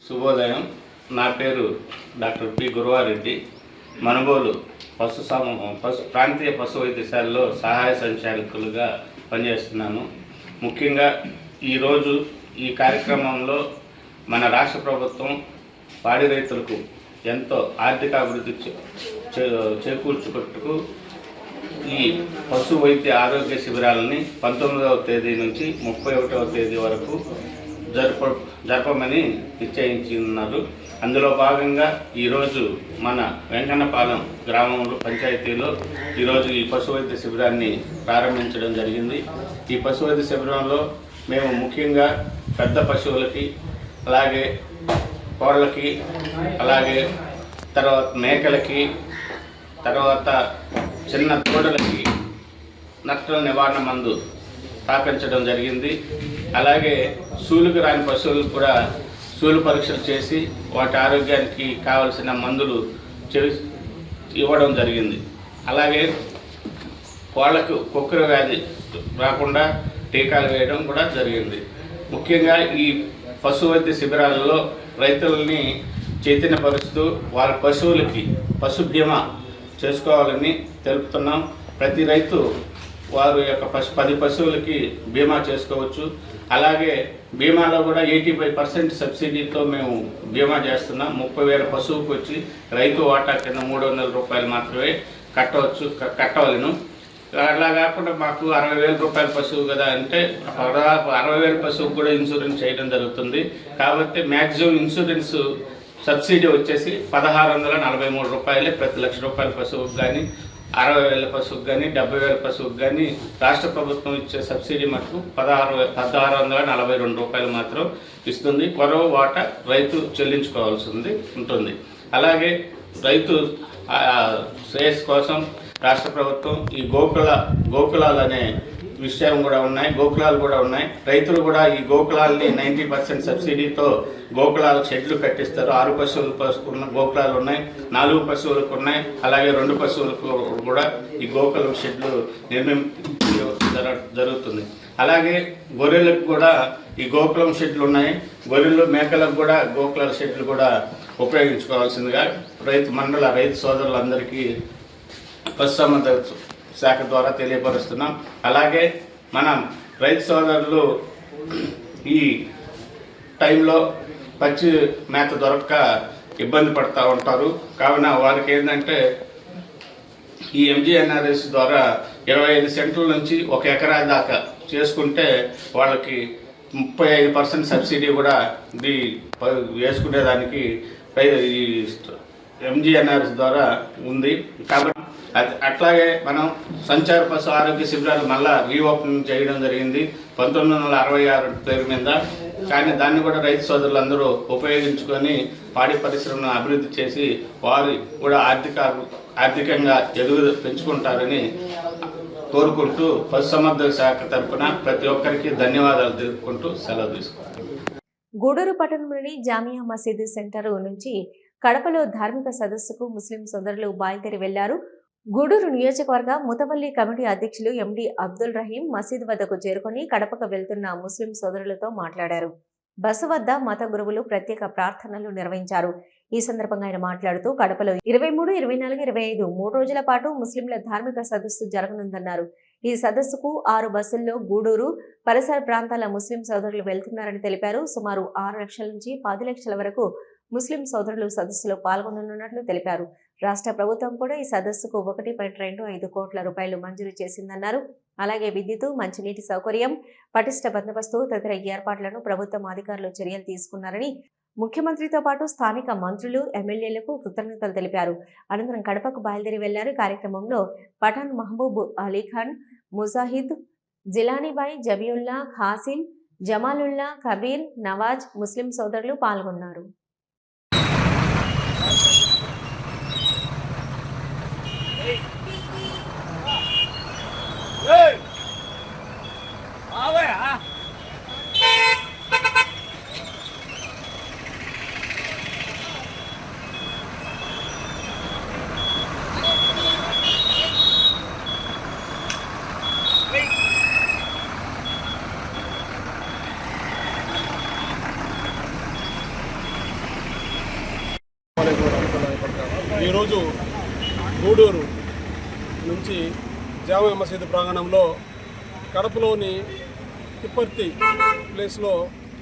S12: శుభోదయం. నా పేరు డాక్టర్ పి గురువారెడ్డి. మనుబోలు ప్రాంతీయ పశు వైద్యశాలలో సహాయ సంచాలకులుగా పనిచేస్తున్నాను. ముఖ్యంగా ఈరోజు ఈ కార్యక్రమంలో మన రాష్ట్ర ప్రభుత్వం పాడి రైతులకు ఎంతో ఆర్థిక అభివృద్ధి చేకూర్చుకుంటూ ఈ పశు వైద్య ఆరోగ్య శిబిరాలని 19వ తేదీ నుంచి 31వ తేదీ వరకు జరపమని నిశ్చయించి ఉన్నారు. అందులో భాగంగా ఈరోజు మన వెంకన్నపాలెం గ్రామంలో పంచాయతీలో ఈరోజు ఈ పశు వైద్య శిబిరాన్ని ప్రారంభించడం జరిగింది. ఈ పశు వైద్య శిబిరంలో మేము ముఖ్యంగా పెద్ద పశువులకి, అలాగే కోళ్ళకి, అలాగే తర్వాత మేకలకి, తర్వాత చిన్న దూడలకి నట్టల నివారణ మందు స్థాపించడం జరిగింది. అలాగే సూలుకు రాని పశువులకు కూడా సూలు పరీక్షలు చేసి వాటి ఆరోగ్యానికి కావలసిన మందులు ఇవ్వడం జరిగింది. అలాగే కోళ్లకు కుక్కర వ్యాధి రాకుండా టీకాలు వేయడం కూడా జరిగింది. ముఖ్యంగా ఈ పశు వైద్య శిబిరాలలో రైతులని చైతన్యపరుస్తూ వారి పశువులకి పశు బీమా చేసుకోవాలని తెలుపుతున్నాం. ప్రతి రైతు వారు యొక్క 10 పశువులకి బీమా చేసుకోవచ్చు. అలాగే బీమాలో కూడా 85% సబ్సిడీతో మేము బీమా చేస్తున్నాం. 30,000 పశువుకు వచ్చి రైతు వాటా కింద 300 రూపాయలు మాత్రమే కట్టవలను. అలా కాకుండా మాకు 60,000 రూపాయల పశువు కదా అంటే 60,000 పశువుకు కూడా ఇన్సూరెన్స్ చేయడం జరుగుతుంది. కాబట్టి మ్యాక్సిమం ఇన్సూరెన్స్ సబ్సిడీ వచ్చేసి 1,643 రూపాయలే ప్రతి ₹1,00,000 పశువుకు కానీ, 60,000 పశువుకు కానీ, 70,000 పశువుకు కానీ రాష్ట్ర ప్రభుత్వం ఇచ్చే సబ్సిడీ మటుకు 1,642 రూపాయలు మాత్రం ఇస్తుంది. కొరవ వాటా రైతు చెల్లించుకోవాల్సి ఉంటుంది. అలాగే రైతు శ్రేయస్ కోసం రాష్ట్ర ప్రభుత్వం ఈ గోకులాలు అనే విషయం కూడా ఉన్నాయి, గోకులాలు కూడా ఉన్నాయి. రైతులు కూడా ఈ గోకులాలని 90% సబ్సిడీతో గోకులాల షెడ్లు కట్టిస్తారు. 6 పశువులకు ఉన్న గోకులాలు ఉన్నాయి, 4 పశువులకు ఉన్నాయి. అలాగే 2 పశువులకు కూడా ఈ గోకుల షెడ్లు జరుగుతుంది. అలాగే గొర్రెలకు కూడా ఈ గోకులం షెడ్లు ఉన్నాయి. గొర్రెలు మేకలకు కూడా గోకులాల షెడ్లు కూడా ఉపయోగించుకోవాల్సిందిగా రైతు సోదరులందరికీ పశుసంవర్ధక శాఖ ద్వారా తెలియపరుస్తున్నాం. అలాగే మనం రైతు సోదరులు ఈ టైంలో పచ్చి మేత దొరక్క ఇబ్బంది పడుతూ ఉంటారు. కావున వారికి ఏంటంటే ఈ ఎంజీఎన్ఆర్ఎస్ ద్వారా 25 సెంట్ల నుంచి 1 ఎకరా దాకా చేసుకుంటే వాళ్ళకి 35% సబ్సిడీ కూడా ఇది వేసుకునేదానికి ఈ ఎంజీఎన్ఆర్ఎస్ ద్వారా ఉంది. కాబట్టి అట్లాగే మనం సంచార పశు ఆరోగ్య శిబిరాలు మళ్ళా రీఓపెన్ చేయడం జరిగింది 1966 పేరు మీద. కానీ దాన్ని కూడా రైతు సోదరులందరూ ఉపయోగించుకొని పాడి పరిశ్రమను అభివృద్ధి చేసి వారు కూడా ఆర్థికంగా పెంచుకుంటారని కోరుకుంటూ పశుసంవర్ధక శాఖ తరఫున ప్రతి ఒక్కరికి ధన్యవాదాలు తెలుపుకుంటూ సెలవు తీసుకుంటాం.
S1: గూడూరు పట్టణంలోని జామియా మసీదు సెంటర్ నుంచి కడపలో ధార్మిక సదస్సుకు ముస్లిం సోదరులు బయలుదేరి వెళ్లారు. గూడూరు నియోజకవర్గ ముతవల్లి కమిటీ అధ్యక్షులు ఎండి అబ్దుల్ రహీం మసీదు వద్దకు చేరుకొని కడపకు వెళ్తున్న ముస్లిం సోదరులతో మాట్లాడారు. బస్సు వద్ద మత గురువులు ప్రత్యేక ప్రార్థనలు నిర్వహించారు. ఈ సందర్భంగా ఆయన మాట్లాడుతూ కడపలో 23, 24, 25 3 రోజుల పాటు ముస్లింల ధార్మిక సదస్సు జరగనుందన్నారు. ఈ సదస్సుకు 6 బస్సుల్లో గూడూరు పరిసర ప్రాంతాల ముస్లిం సోదరులు వెళ్తున్నారని తెలిపారు. సుమారు 6 లక్షల నుంచి 10 లక్షల వరకు ముస్లిం సోదరులు సదస్సులో పాల్గొననున్నట్లు తెలిపారు. రాష్ట్ర ప్రభుత్వం కూడా ఈ సదస్సుకు 1.25 కోట్ల రూపాయలు మంజూరు చేసిందన్నారు. అలాగే విద్యుత్, మంచినీటి సౌకర్యం, పటిష్ట బందోబస్తు తదితర ఏర్పాట్లను ప్రభుత్వం అధికారులు చర్యలు తీసుకున్నారని ముఖ్యమంత్రితో పాటు స్థానిక మంత్రులు, ఎమ్మెల్యేలకు కృతజ్ఞతలు తెలిపారు. అనంతరం కడపకు బయలుదేరి వెళ్లారు. కార్యక్రమంలో పఠాన్ మహబూబ్ అలీఖాన్, ముజాహిద్, జిలానీబాయ్, జబియుల్లా, ఖాసిం, జమాలుల్లా, కబీర్, నవాజ్ ముస్లిం సోదరులు పాల్గొన్నారు.
S9: ఈరోజు గూడూరు నుంచి జామియా మసీదు ప్రాంగణంలో కడపలోని తిప్పర్తి ప్లేస్లో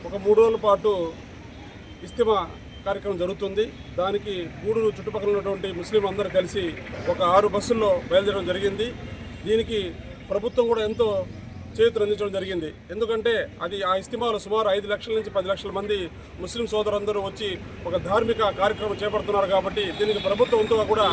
S9: ఒక 3 రోజుల పాటు ఇస్తిమా కార్యక్రమం జరుగుతుంది. దానికి గూడూరు చుట్టుపక్కల ఉన్నటువంటి ముస్లింలు అందరూ కలిసి ఒక 6 బస్సుల్లో బయలుదేరడం జరిగింది. దీనికి ప్రభుత్వం కూడా ఎంతో చేతులు అందించడం జరిగింది. ఎందుకంటే అది ఆ ఇస్తిమాలో సుమారు 5 లక్షల నుంచి 10 లక్షల మంది ముస్లిం సోదరులందరూ వచ్చి ఒక ధార్మిక కార్యక్రమం చేపడుతున్నారు. కాబట్టి దీనికి ప్రభుత్వంతో కూడా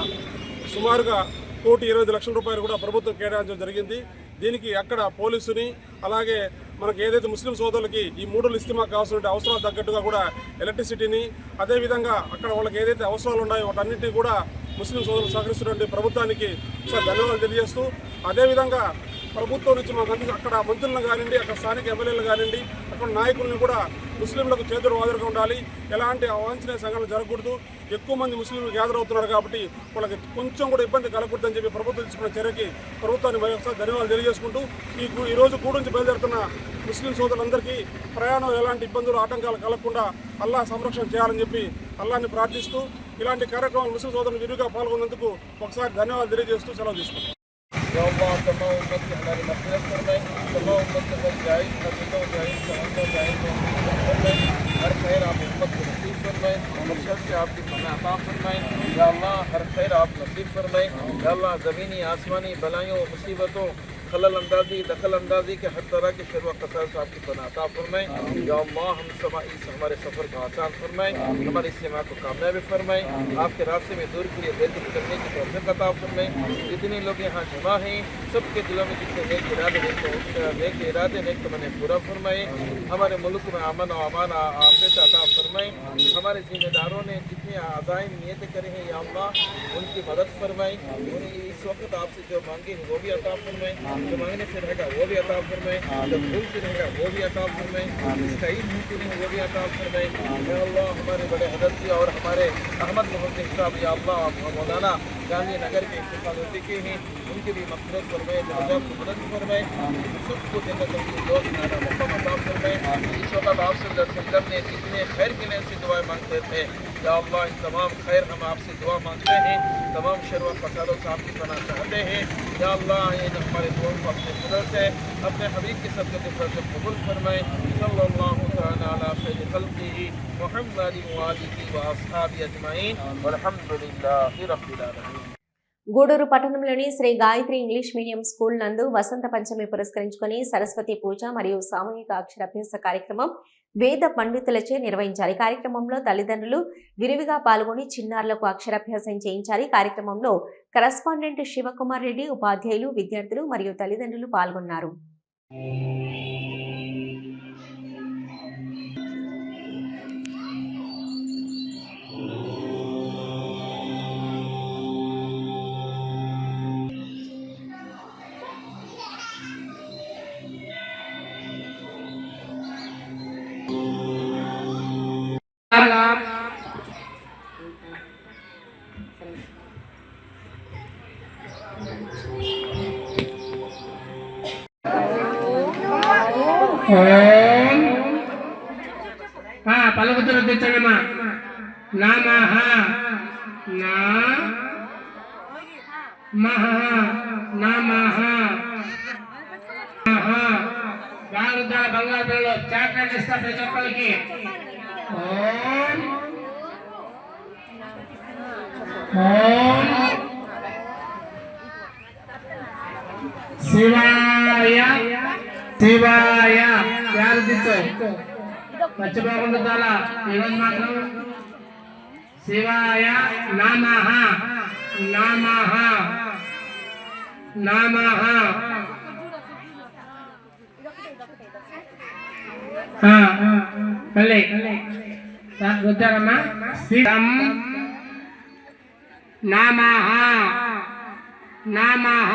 S9: సుమారుగా 1,20,00,000 రూపాయలు కూడా ప్రభుత్వం కేటాయించడం జరిగింది. దీనికి అక్కడ పోలీసుని, అలాగే మనకి ఏదైతే ముస్లిం సోదరులకి ఈ 3 రోజుల ఇస్తిమా కావాల్సిన అవసరాలు తగ్గట్టుగా కూడా ఎలక్ట్రిసిటీని, అదేవిధంగా అక్కడ వాళ్ళకి ఏదైతే అవసరాలు ఉన్నాయో వాటన్నింటినీ కూడా ముస్లిం సోదరులు సహకరిస్తున్నటువంటి ప్రభుత్వానికి ధన్యవాదాలు తెలియజేస్తూ, అదేవిధంగా ప్రభుత్వం నుంచి మాకు అక్కడ మంత్రులను కానివ్వండి, అక్కడ స్థానిక ఎమ్మెల్యేలు కానివ్వండి, అక్కడ నాయకులను కూడా ముస్లింలకు చేతులు వాదులుగా ఉండాలి, ఎలాంటి అవాంఛనీయ సంఘటనలు జరగకూడదు, ఎక్కువ మంది ముస్లింలు గ్యాదర్ అవుతున్నారు కాబట్టి వాళ్ళకి కొంచెం కూడా ఇబ్బంది కలగకూడదని చెప్పి ప్రభుత్వం తీసుకున్న చర్యకి ప్రభుత్వాన్ని మరొకసారి ధన్యవాదాలు తెలియజేసుకుంటూ ఈరోజు గూడూరు నుంచి బయలుదేరుతున్న ముస్లిం సోదరులందరికీ ప్రయాణం ఎలాంటి ఇబ్బందులు, ఆటంకాలు కలగకుండా అల్లా సంరక్షణ చేయాలని చెప్పి అల్లాని ప్రార్థిస్తూ ఇలాంటి కార్యక్రమాలు ముస్లిం సోదరులు విరివిగా పాల్గొన్నందుకు ఒకసారి ధన్యవాదాలు తెలియజేస్తూ సెలవు తీసుకుంటాం. या अल्लाह तमाम उम्मत की हमारी मग़फ़िरत फरमाए, तमाम उम्मत के साथ जायज़ खर्चों जायज़ चाहतों जायज़ फरमाए, हर खैर आप उम्मत को नसीब फरमाए, हर शर से आपकी पनाह अता फरमाए या अल्लाह, हर खैर आप नसीब फरमाए या अल्लाह। ज़मीनी आसमानी बलाइयों मुसीबतों खलल अंदाजी दखल अंदाजी के हर तरह के शर व क़सास आपकी पनाह अता फरमाए या अल्लाह। हम हमारे सफ़र को आसान फरमाए, हमारी इस्तेमाल को कामयाबी फरमाए, आपके रास्ते में दूर के लिए बेहतर करने की तौफ़ीक़ अता फरमाए। जितने लोग यहाँ जमा हैं सबके दिलों में जितने नेक इरादे नेक तमन्ने पूरा फरमाए। हमारे मुल्क में अमन और अमान आफियत अता फरमाए। हमारे ज़िम्मेदारों ने जितनी अज़ाइम नियतें करी हैं या अल्लाह उनकी मदद फरमाए। उन्हें इस वक्त आपसे जो मांगे हैं वो भी अता फरमाए, जो मांगने से रहेगा वो भी अता फरमाए, जो भूल से रहेगा वो भी अता फरमाए, इसका ईद मुमकिन है वो भी अता फरमाए या अल्लाह। हमारे बड़े हज़रत जी और हमारे अहमद मोहम्मद साहब या अल्लाह मौलाना गांधीनगर के इंतकाल हो चुके हैं, उनकी भी मग़फ़िरत फरमाए, दर्जात को बुलंद फरमाए, सबको जन्नत की दोस्त नाना मक़ाम अता फरमाए। इस वक्त आप सल्लल्लाहु ने जितने खैर के लिए से दुआएं मांगते थे या अल्लाह इन तमाम खैर हम आपसे दुआ मांगते हैं, तमाम शर व फ़सादों से आपकी पनाह चाहते हैं या अल्लाह। ये हमारे दुआओं को अपने क़दर से अपने हबीब के सबके दिफर से कबूल फरमाए। सल्लल्लाहु तआला अला खैरि खल्क़िही मुहम्मद व आलिहि व अस्हाबिही अजमईन वल्हम्दुलिल्लाहि रब्बिल आलमीन।
S1: గూడూరు పట్టణంలోని Shri Gayatri English medium school నందు వసంత పంచమి పురస్కరించుకొని సరస్వతి పూజ మరియు సామూహిక అక్షరాభ్యాస కార్యక్రమం వేద పండితులచే నిర్వహించారు. కార్యక్రమంలో తల్లిదండ్రులు విరివిగా పాల్గొని చిన్నారులకు అక్షరాభ్యాసం చేయించారు. కార్యక్రమంలో కరస్పాండెంట్ శివకుమార్ రెడ్డి, ఉపాధ్యాయులు, విద్యార్థులు మరియు తల్లిదండ్రులు పాల్గొన్నారు.
S6: పలుకుతులు తెచ్చగమా నమః నా మహ నమః గారుదాల బంగారు పిల్లలు చాక్లెట్ ఇస్తా ప్రతి ఒక్కరికి. ఓం ఓం శివాయ శివాయ యారు దిచ్చు మర్చిపోకుండా చాలా ఈరోజు మాత్రం శివాయ నమః నమః నమః మళ్ళీ రుద్రమ్మా శివం నమః నమః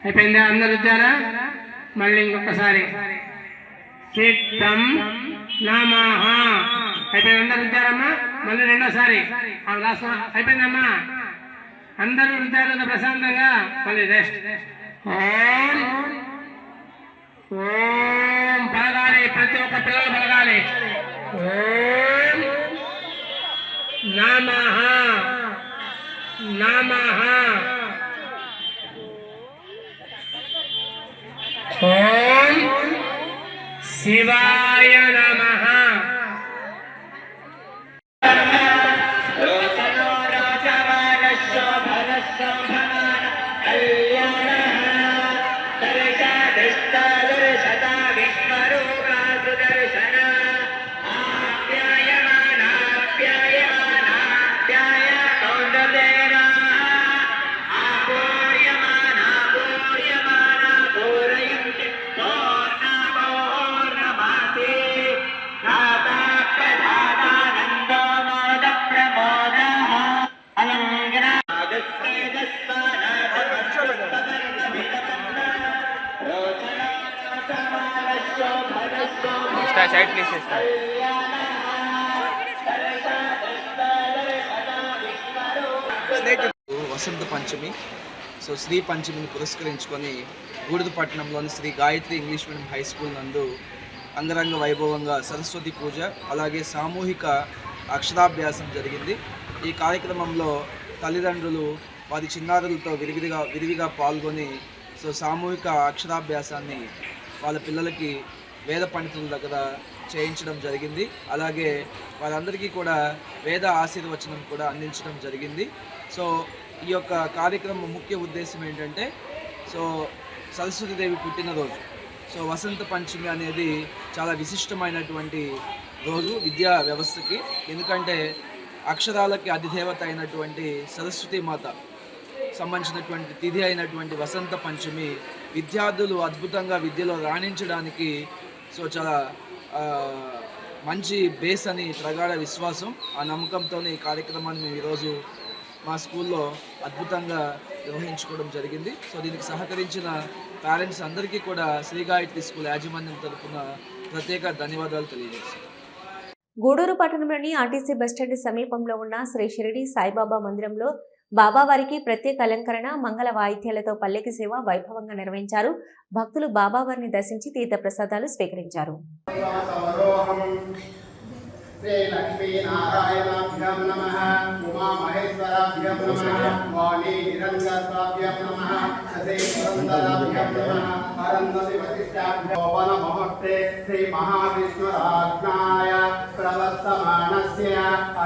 S6: అయిపోయిందా? అందరు రుద్దారా? మళ్ళీ ఇంకొకసారి సిద్ధం నమః అయిపోయింది. అందరు రుద్దారమ్మా? మళ్ళీ రెండోసారి అయిపోయిందమ్మా? అందరూ రుద్దారు ప్రశాంతంగా. మళ్ళీ రెస్ట్. ఓం ఓం పలగాలి, ప్రతి ఒక్క పిల్లలు పలగాలి. ఓం నమః నమః ఓం శివాయ నమః.
S13: వసంత పంచమి. సో శ్రీ పంచమిని పురస్కరించుకొని గూడూరు పట్టణంలోని Shri Gayatri English medium high school నందు అంగరంగ వైభవంగా సరస్వతి పూజ అలాగే సామూహిక అక్షరాభ్యాసం జరిగింది. ఈ కార్యక్రమంలో తల్లిదండ్రులు వారి చిన్నారులతో విరివిగా పాల్గొని సో సామూహిక అక్షరాభ్యాసాన్ని వాళ్ళ పిల్లలకి వేద పండితుల దగ్గర చేయించడం జరిగింది. అలాగే వారందరికీ కూడా వేద ఆశీర్వచనం కూడా అందించడం జరిగింది. సో ఈ యొక్క కార్యక్రమం ముఖ్య ఉద్దేశం ఏంటంటే సో సరస్వతీదేవి పుట్టినరోజు. సో వసంత పంచమి అనేది చాలా విశిష్టమైనటువంటి రోజు విద్యా వ్యవస్థకి. ఎందుకంటే అక్షరాలకి అధిదేవత అయినటువంటి సరస్వతీమాత సంబంధించినటువంటి తిథి అయినటువంటి వసంత పంచమి విద్యార్థులు అద్భుతంగా విద్యలో రాణించడానికి సో చాలా మంచి బేస్ అని ప్రగాఢ విశ్వాసం. ఆ నమ్మకంతో ఈ కార్యక్రమాన్ని మేము ఈరోజు మా స్కూల్లో అద్భుతంగా నిర్వహించుకోవడం జరిగింది. సో దీనికి సహకరించిన పేరెంట్స్ అందరికీ కూడా శ్రీ గాయత్రి స్కూల్ యాజమాన్యం తరఫున ప్రత్యేక ధన్యవాదాలు తెలియజేస్తాను.
S1: గూడూరు పట్టణంలోని ఆర్టీసీ బస్టాండ్ సమీపంలో ఉన్న శ్రీ షిరిడి సాయిబాబా మందిరంలో బాబావారికి ప్రత్యేక అలంకరణ మంగళ వాయిద్యాలతో పల్లెకి సేవ వైభవంగా నిర్వహించారు. భక్తులు బాబావారిని దర్శించి తీర్థ ప్రసాదాలు స్వీకరించారు.
S14: శ్రీ లక్ష్మీనారాయణాభ్యం నమః ఉమా మహేశ్వరాభ్యం నమః వాణీ నిరంజనాభ్యం నమః శ్రీ పురందరాభ్యం నమః అరుంధతి వశిష్టాభ్యం మహోత్సే శ్రీ మహావిష్ణురాజ్ఞాయ ప్రవర్తమానస్య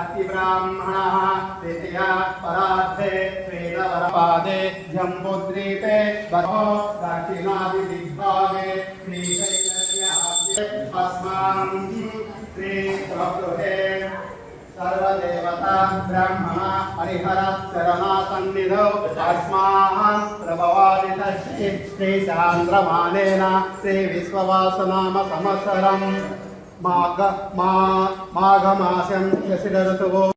S14: అతి బ్రాహ్మణః ద్వితీయ పరార్థే శ్రీరవరపాదే జంబుద్వీపే బహో దక్షిణాది దిగ్భాగే శ్రీశైలస్య అస్మాన్ శ్రీ ప్రభుదే सर्वदेवता ब्राह्मण हरिहर चरणासन्निधौ अस्मान् प्रभवादितश्री श्री चान्द्रमानेन श्री विश्ववासनाम संवत्सरं माघमासं शशिर ऋतुः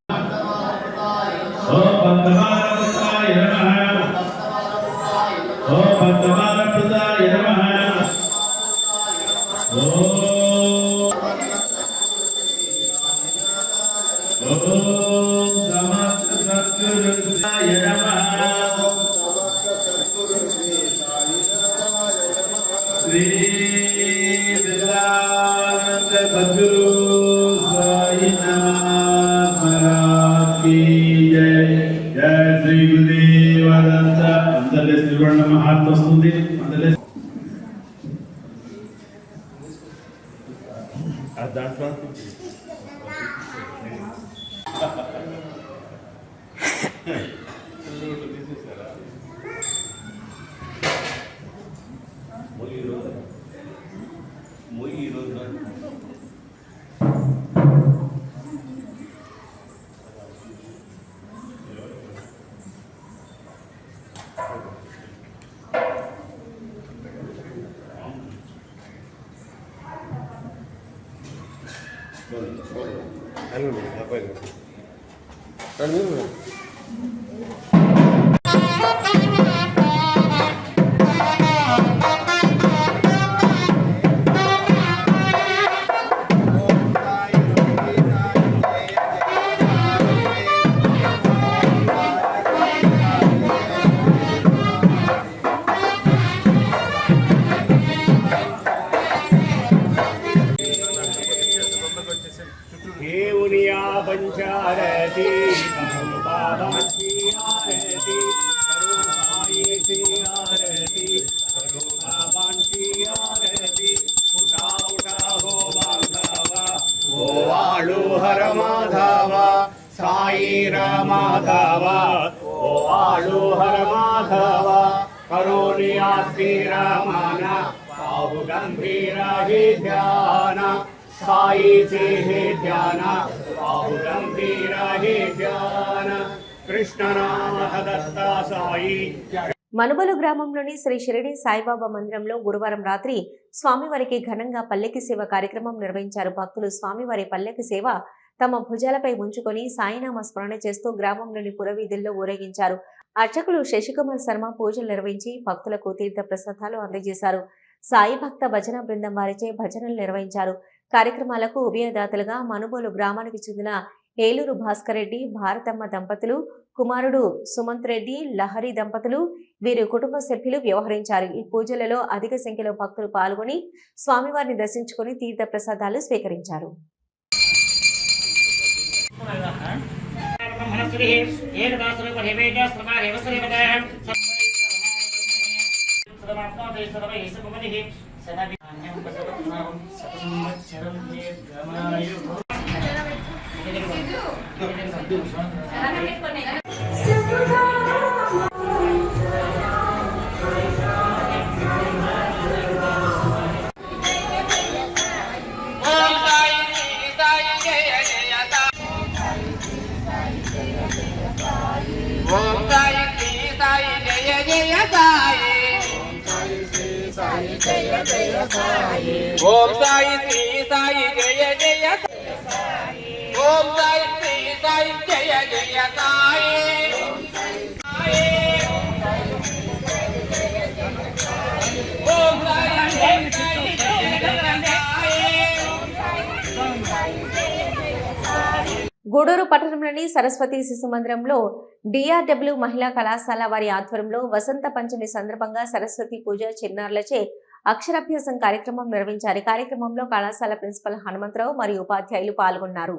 S1: మనుబోలు గ్రామంలోని శ్రీ షిరిడి సాయిబాబా మందిరంలో గురువారం రాత్రి స్వామివారికి ఘనంగా పల్లెకి సేవ కార్యక్రమం నిర్వహించారు. భక్తులు స్వామివారి పల్లెకి సేవ తమ భుజాలపై ఉంచుకొని సాయినామ స్మరణ చేస్తూ గ్రామంలోని పురవీధుల్లో ఊరేగించారు. అర్చకులు శశికుమార్ శర్మ పూజలు నిర్వహించి భక్తులకు తీర్థ ప్రసాదాలు అందజేశారు. సాయి భక్త భజన బృందం వారిచే భజనలు నిర్వహించారు. కార్యక్రమాలకు ఉభయదాతలుగా మనుబోలు గ్రామానికి చెందిన ఏలూరు భాస్కర్ రెడ్డి, భారతమ్మ దంపతులు, కుమారుడు సుమంత్ రెడ్డి, లహరి దంపతులు, వీరి కుటుంబ సభ్యులు వ్యవహరించారు. ఈ పూజలలో అధిక సంఖ్యలో భక్తులు పాల్గొని స్వామివారిని దర్శించుకుని తీర్థ ప్రసాదాలు స్వీకరించారు.
S14: ఓం సాయి శ్రీ సాయి జయ జయ సాయి ఓం సాయి శ్రీ సాయి జయ జయ సాయి ఓం సాయి జయ
S1: గూడూరు పట్టణంలోని సరస్వతి శిశు మందిరంలో డిఆర్డబ్ల్యూ మహిళా కళాశాల వారి ఆధ్వర్యంలో వసంత పంచమి సందర్భంగా సరస్వతి పూజ చిన్నారులచే అక్షరాభ్యాసం కార్యక్రమం నిర్వహించారు. కార్యక్రమంలో కళాశాల ప్రిన్సిపల్ హనుమంతరావు మరియు ఉపాధ్యాయులు పాల్గొన్నారు.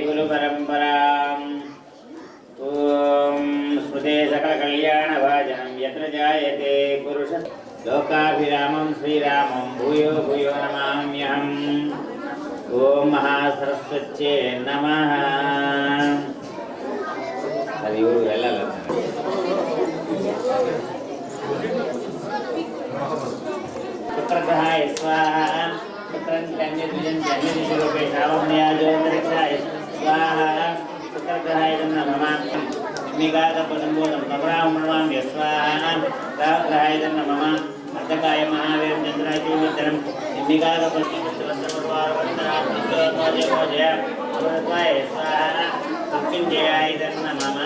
S12: గురు పరంపరా ఓం స్మృతే సకల కళ్యాణ భాజనం యత్ర జాయతే పురుష లోకాభిరామం శ్రీరామం భూయో భూయో నమామ్యహం. ఓం మహాసరస్వత్యే నమః. అది ఊరు వెళ్ళాలి. పుత్రగ్రహాయ స్వాహా పుత్రం జన్యదిశరూపే శ్రావణయాజోంతరిక్షాయ స్వాహా పుత్రగ్రహాయ నమః. నిగాగపదంబోధం నవరామణమామ్య స్వాహా గ్రహాయ నమః. అర్ధకాయ మహావీరం చంద్రాచూమిత్రం నిగాగపద్మజయ స్వాహా మృత్యుంజయాయ నమః.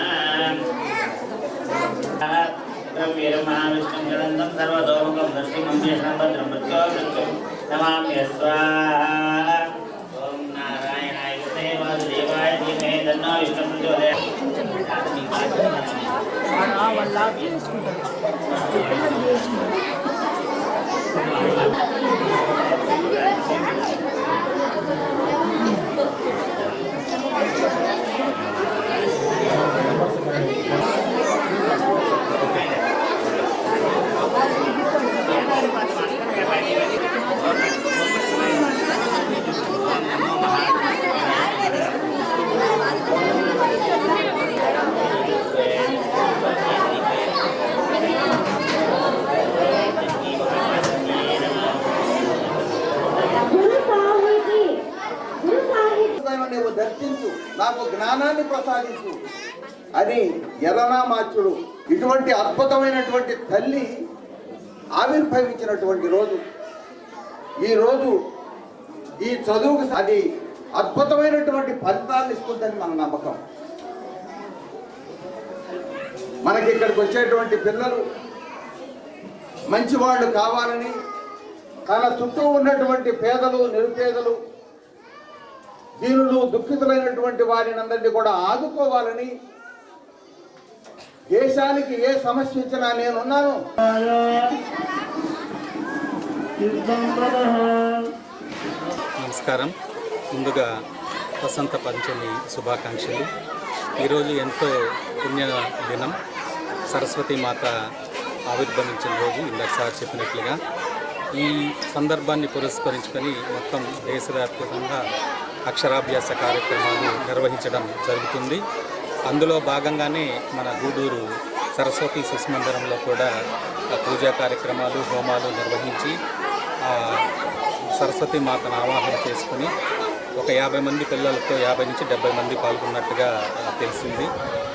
S12: వీరం మహావిష్ణుం గణంతం సర్వతోముఖం దర్శనం చేషణం భద్రం మృత్యోమృత్యుం నమామ్య స్వాహా. ఓం నారాయణాయ వాసుదేవాయ ధీమహి తన్నో విష్ణుః ప్రచోదయాత్.
S2: నీవు దర్శించు, నాకు జ్ఞానాన్ని ప్రసాదించు అని ఎర్రనామాచ్యుడు ఇటువంటి అద్భుతమైనటువంటి తల్లి ఆవిర్భవించినటువంటి రోజు. ఈ రోజు ఈ చదువుకు అది అద్భుతమైనటువంటి ఫలితాలను ఇస్తుందని మన నమ్మకం. మనకి ఇక్కడికి వచ్చేటువంటి పిల్లలు మంచివాళ్ళు కావాలని, తన చుట్టూ ఉన్నటువంటి పేదలు నిరుపేదలు దీనులు దుఃఖితులైనటువంటి వారిని అందరినీ కూడా ఆదుకోవాలని, దేశానికి ఏ సమస్య ఇచ్చినా నేనున్నాను.
S3: నమస్కారం. ముందుగా వసంత పంచమి శుభాకాంక్షలు. ఈరోజు ఎంతో పుణ్య దినం, సరస్వతి మాత ఆవిర్భవించిన రోజు. ఇందాక సార్ చెప్పినట్లుగా ఈ సందర్భాన్ని పురస్కరించుకొని మొత్తం దేశవ్యాప్తంగా అక్షరాభ్యాస కార్యక్రమాలు నిర్వహించడం జరుగుతుంది. అందులో భాగంగానే మన గూడూరు సరస్వతి శిశు మందిరంలో కూడా పూజా కార్యక్రమాలు, హోమాలు నిర్వహించి సరస్వతి మాతను ఆవాహన చేసుకుని ఒక 50 మంది పిల్లలతో 50 నుంచి 70 మంది పాల్గొన్నట్టుగా తెలిసింది.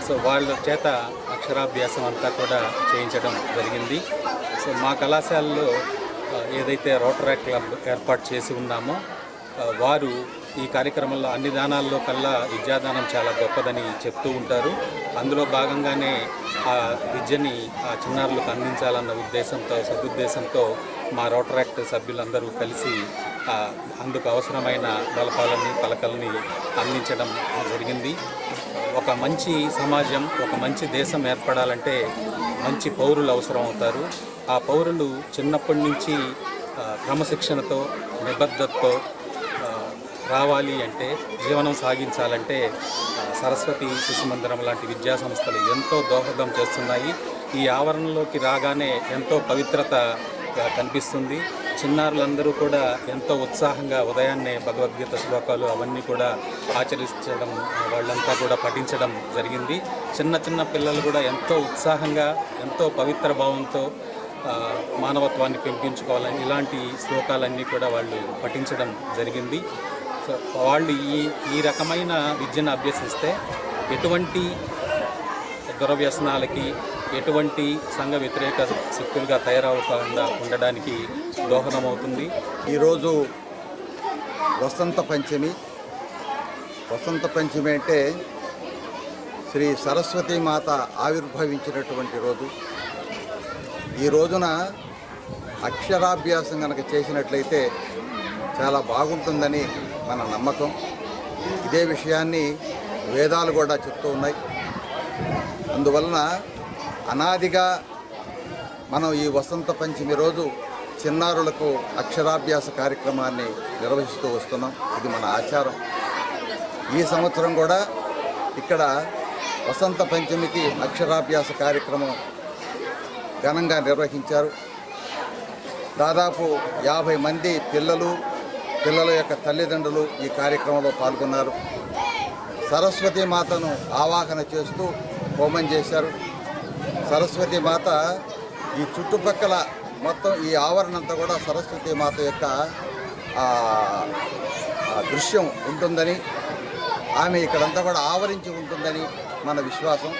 S3: సో వాళ్ళ చేత అక్షరాభ్యాసం అంతా కూడా చేయించడం జరిగింది. సో మా కళాశాలలో ఏదైతే రోటరీ క్లబ్ ఏర్పాటు చేసి ఉన్నామో వారు ఈ కార్యక్రమంలో అన్ని దానాల్లో కల్లా విద్యాదానం చాలా గొప్పదని చెప్తూ ఉంటారు. అందులో భాగంగానే ఆ విద్యని ఆ చిన్నారులకు అందించాలన్న ఉద్దేశంతో, సదుద్దేశంతో మా రోటరీ యాక్ట్ సభ్యులందరూ కలిసి అందుకు అవసరమైన బలపాలని, పలకల్ని అందించడం జరిగింది. ఒక మంచి సమాజం, ఒక మంచి దేశం ఏర్పడాలంటే మంచి పౌరులు అవసరం అవుతారు. ఆ పౌరులు చిన్నప్పటి నుంచి క్రమశిక్షణతో, నిబద్ధతతో రావాలి అంటే, జీవనం సాగించాలంటే సరస్వతి శిశు మందిరం లాంటి విద్యా సంస్థలు ఎంతో దోహదం చేస్తున్నాయి. ఈ ఆవరణలోకి రాగానే ఎంతో పవిత్రత కనిపిస్తుంది. చిన్నారులందరూ కూడా ఎంతో ఉత్సాహంగా ఉదయాన్నే భగవద్గీత శ్లోకాలు అవన్నీ కూడా ఆచరించడం, వాళ్ళంతా కూడా పఠించడం జరిగింది. చిన్న చిన్న పిల్లలు కూడా ఎంతో ఉత్సాహంగా, ఎంతో పవిత్ర భావంతో మానవత్వాన్ని పెంపించుకోవాలని ఇలాంటి శ్లోకాలన్నీ కూడా వాళ్ళు పఠించడం జరిగింది. సో వాళ్ళు ఈ రకమైన విద్యను అభ్యసిస్తే ఎటువంటి దురవ్యసనాలకి, ఎటువంటి సంఘ వ్యతిరేక శక్తులుగా తయారవకుండా ఉండడానికి దోహదమవుతుంది.
S2: ఈరోజు వసంత పంచమి. వసంత పంచమి అంటే శ్రీ సరస్వతీ మాత ఆవిర్భవించినటువంటి రోజు. ఈ రోజున అక్షరాభ్యాసం కనుక చేసినట్లయితే చాలా బాగుంటుందని మన నమ్మకం. ఇదే విషయాన్ని వేదాలు కూడా చెప్తూ ఉన్నాయి. అందువలన అనాదిగా మనం ఈ వసంత పంచమి రోజు చిన్నారులకు అక్షరాభ్యాస కార్యక్రమాన్ని నిర్వహిస్తూ వస్తున్నాం. ఇది మన ఆచారం. ఈ సంవత్సరం కూడా ఇక్కడ వసంత పంచమికి అక్షరాభ్యాస కార్యక్రమం ఘనంగా నిర్వహించారు. దాదాపు 50 మంది పిల్లల యొక్క తల్లిదండ్రులు ఈ కార్యక్రమంలో పాల్గొన్నారు. సరస్వతీ మాతను ఆవాహన చేస్తూ హోమం చేశారు. సరస్వతీ మాత ఈ చుట్టుపక్కల మొత్తం ఈ ఆవరణంతా కూడా సరస్వతీ మాత యొక్క దృశ్యం ఉంటుందని, ఆమె ఇక్కడంతా కూడా ఆవరించి ఉంటుందని మన విశ్వాసం.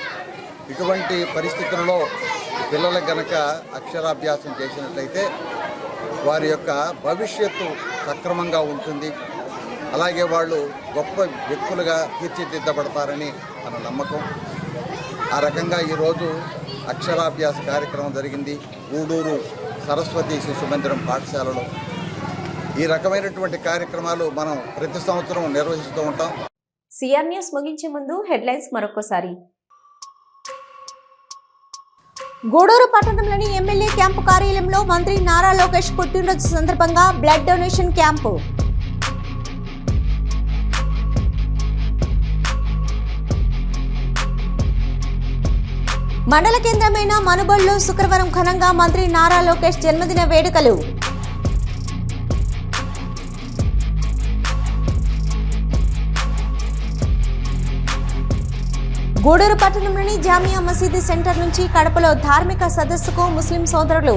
S2: ఇటువంటి పరిస్థితుల్లో పిల్లలకు గనక అక్షరాభ్యాసం చేసినట్లయితే వారి యొక్క భవిష్యత్తు సక్రమంగా ఉంటుంది. అలాగే వాళ్ళు గొప్ప వ్యక్తులుగా తీర్చిదిద్దబడతారని మన నమ్మకం. ఆ రకంగా ఈరోజు అక్షరాభ్యాస కార్యక్రమం జరిగింది గూడూరు సరస్వతి శిశు మందిరం పాఠశాలలో. ఈ రకమైనటువంటి కార్యక్రమాలు మనం ప్రతి సంవత్సరం నిర్వహిస్తూ ఉంటాం.
S1: సిఆర్ న్యూస్ ముగించే ముందు హెడ్లైన్స్ మరొకసారి. గూడూరు పట్టణంలోని ఎమ్మెల్యే క్యాంపు కార్యాలయంలో మంత్రి నారా లోకేష్ పుట్టినరోజు సందర్భంగా బ్లడ్ డొనేషన్ క్యాంపు. మండల కేంద్రమైన మనుబోలులో శుక్రవారం ఘనంగా మంత్రి నారా లోకేష్ జన్మదిన వేడుకలు. గూడూరు పట్టణంలోని జామియా మసీదు సెంటర్ నుంచి కడపలో ధార్మిక సదస్సుకు ముస్లిం సోదరులు.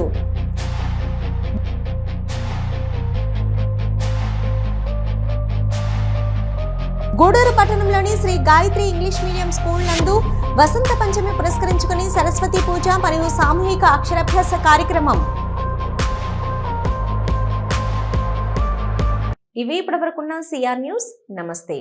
S1: గూడూరు పట్టణంలోని Shri Gayatri English medium school నందు వసంత పంచమి పురస్కరించుకుని సరస్వతి పూజ మరియు సామూహిక అక్షరాభ్యాస కార్యక్రమం. ఇవి ఇప్పటివరకున్న సిఆర్ న్యూస్. నమస్తే.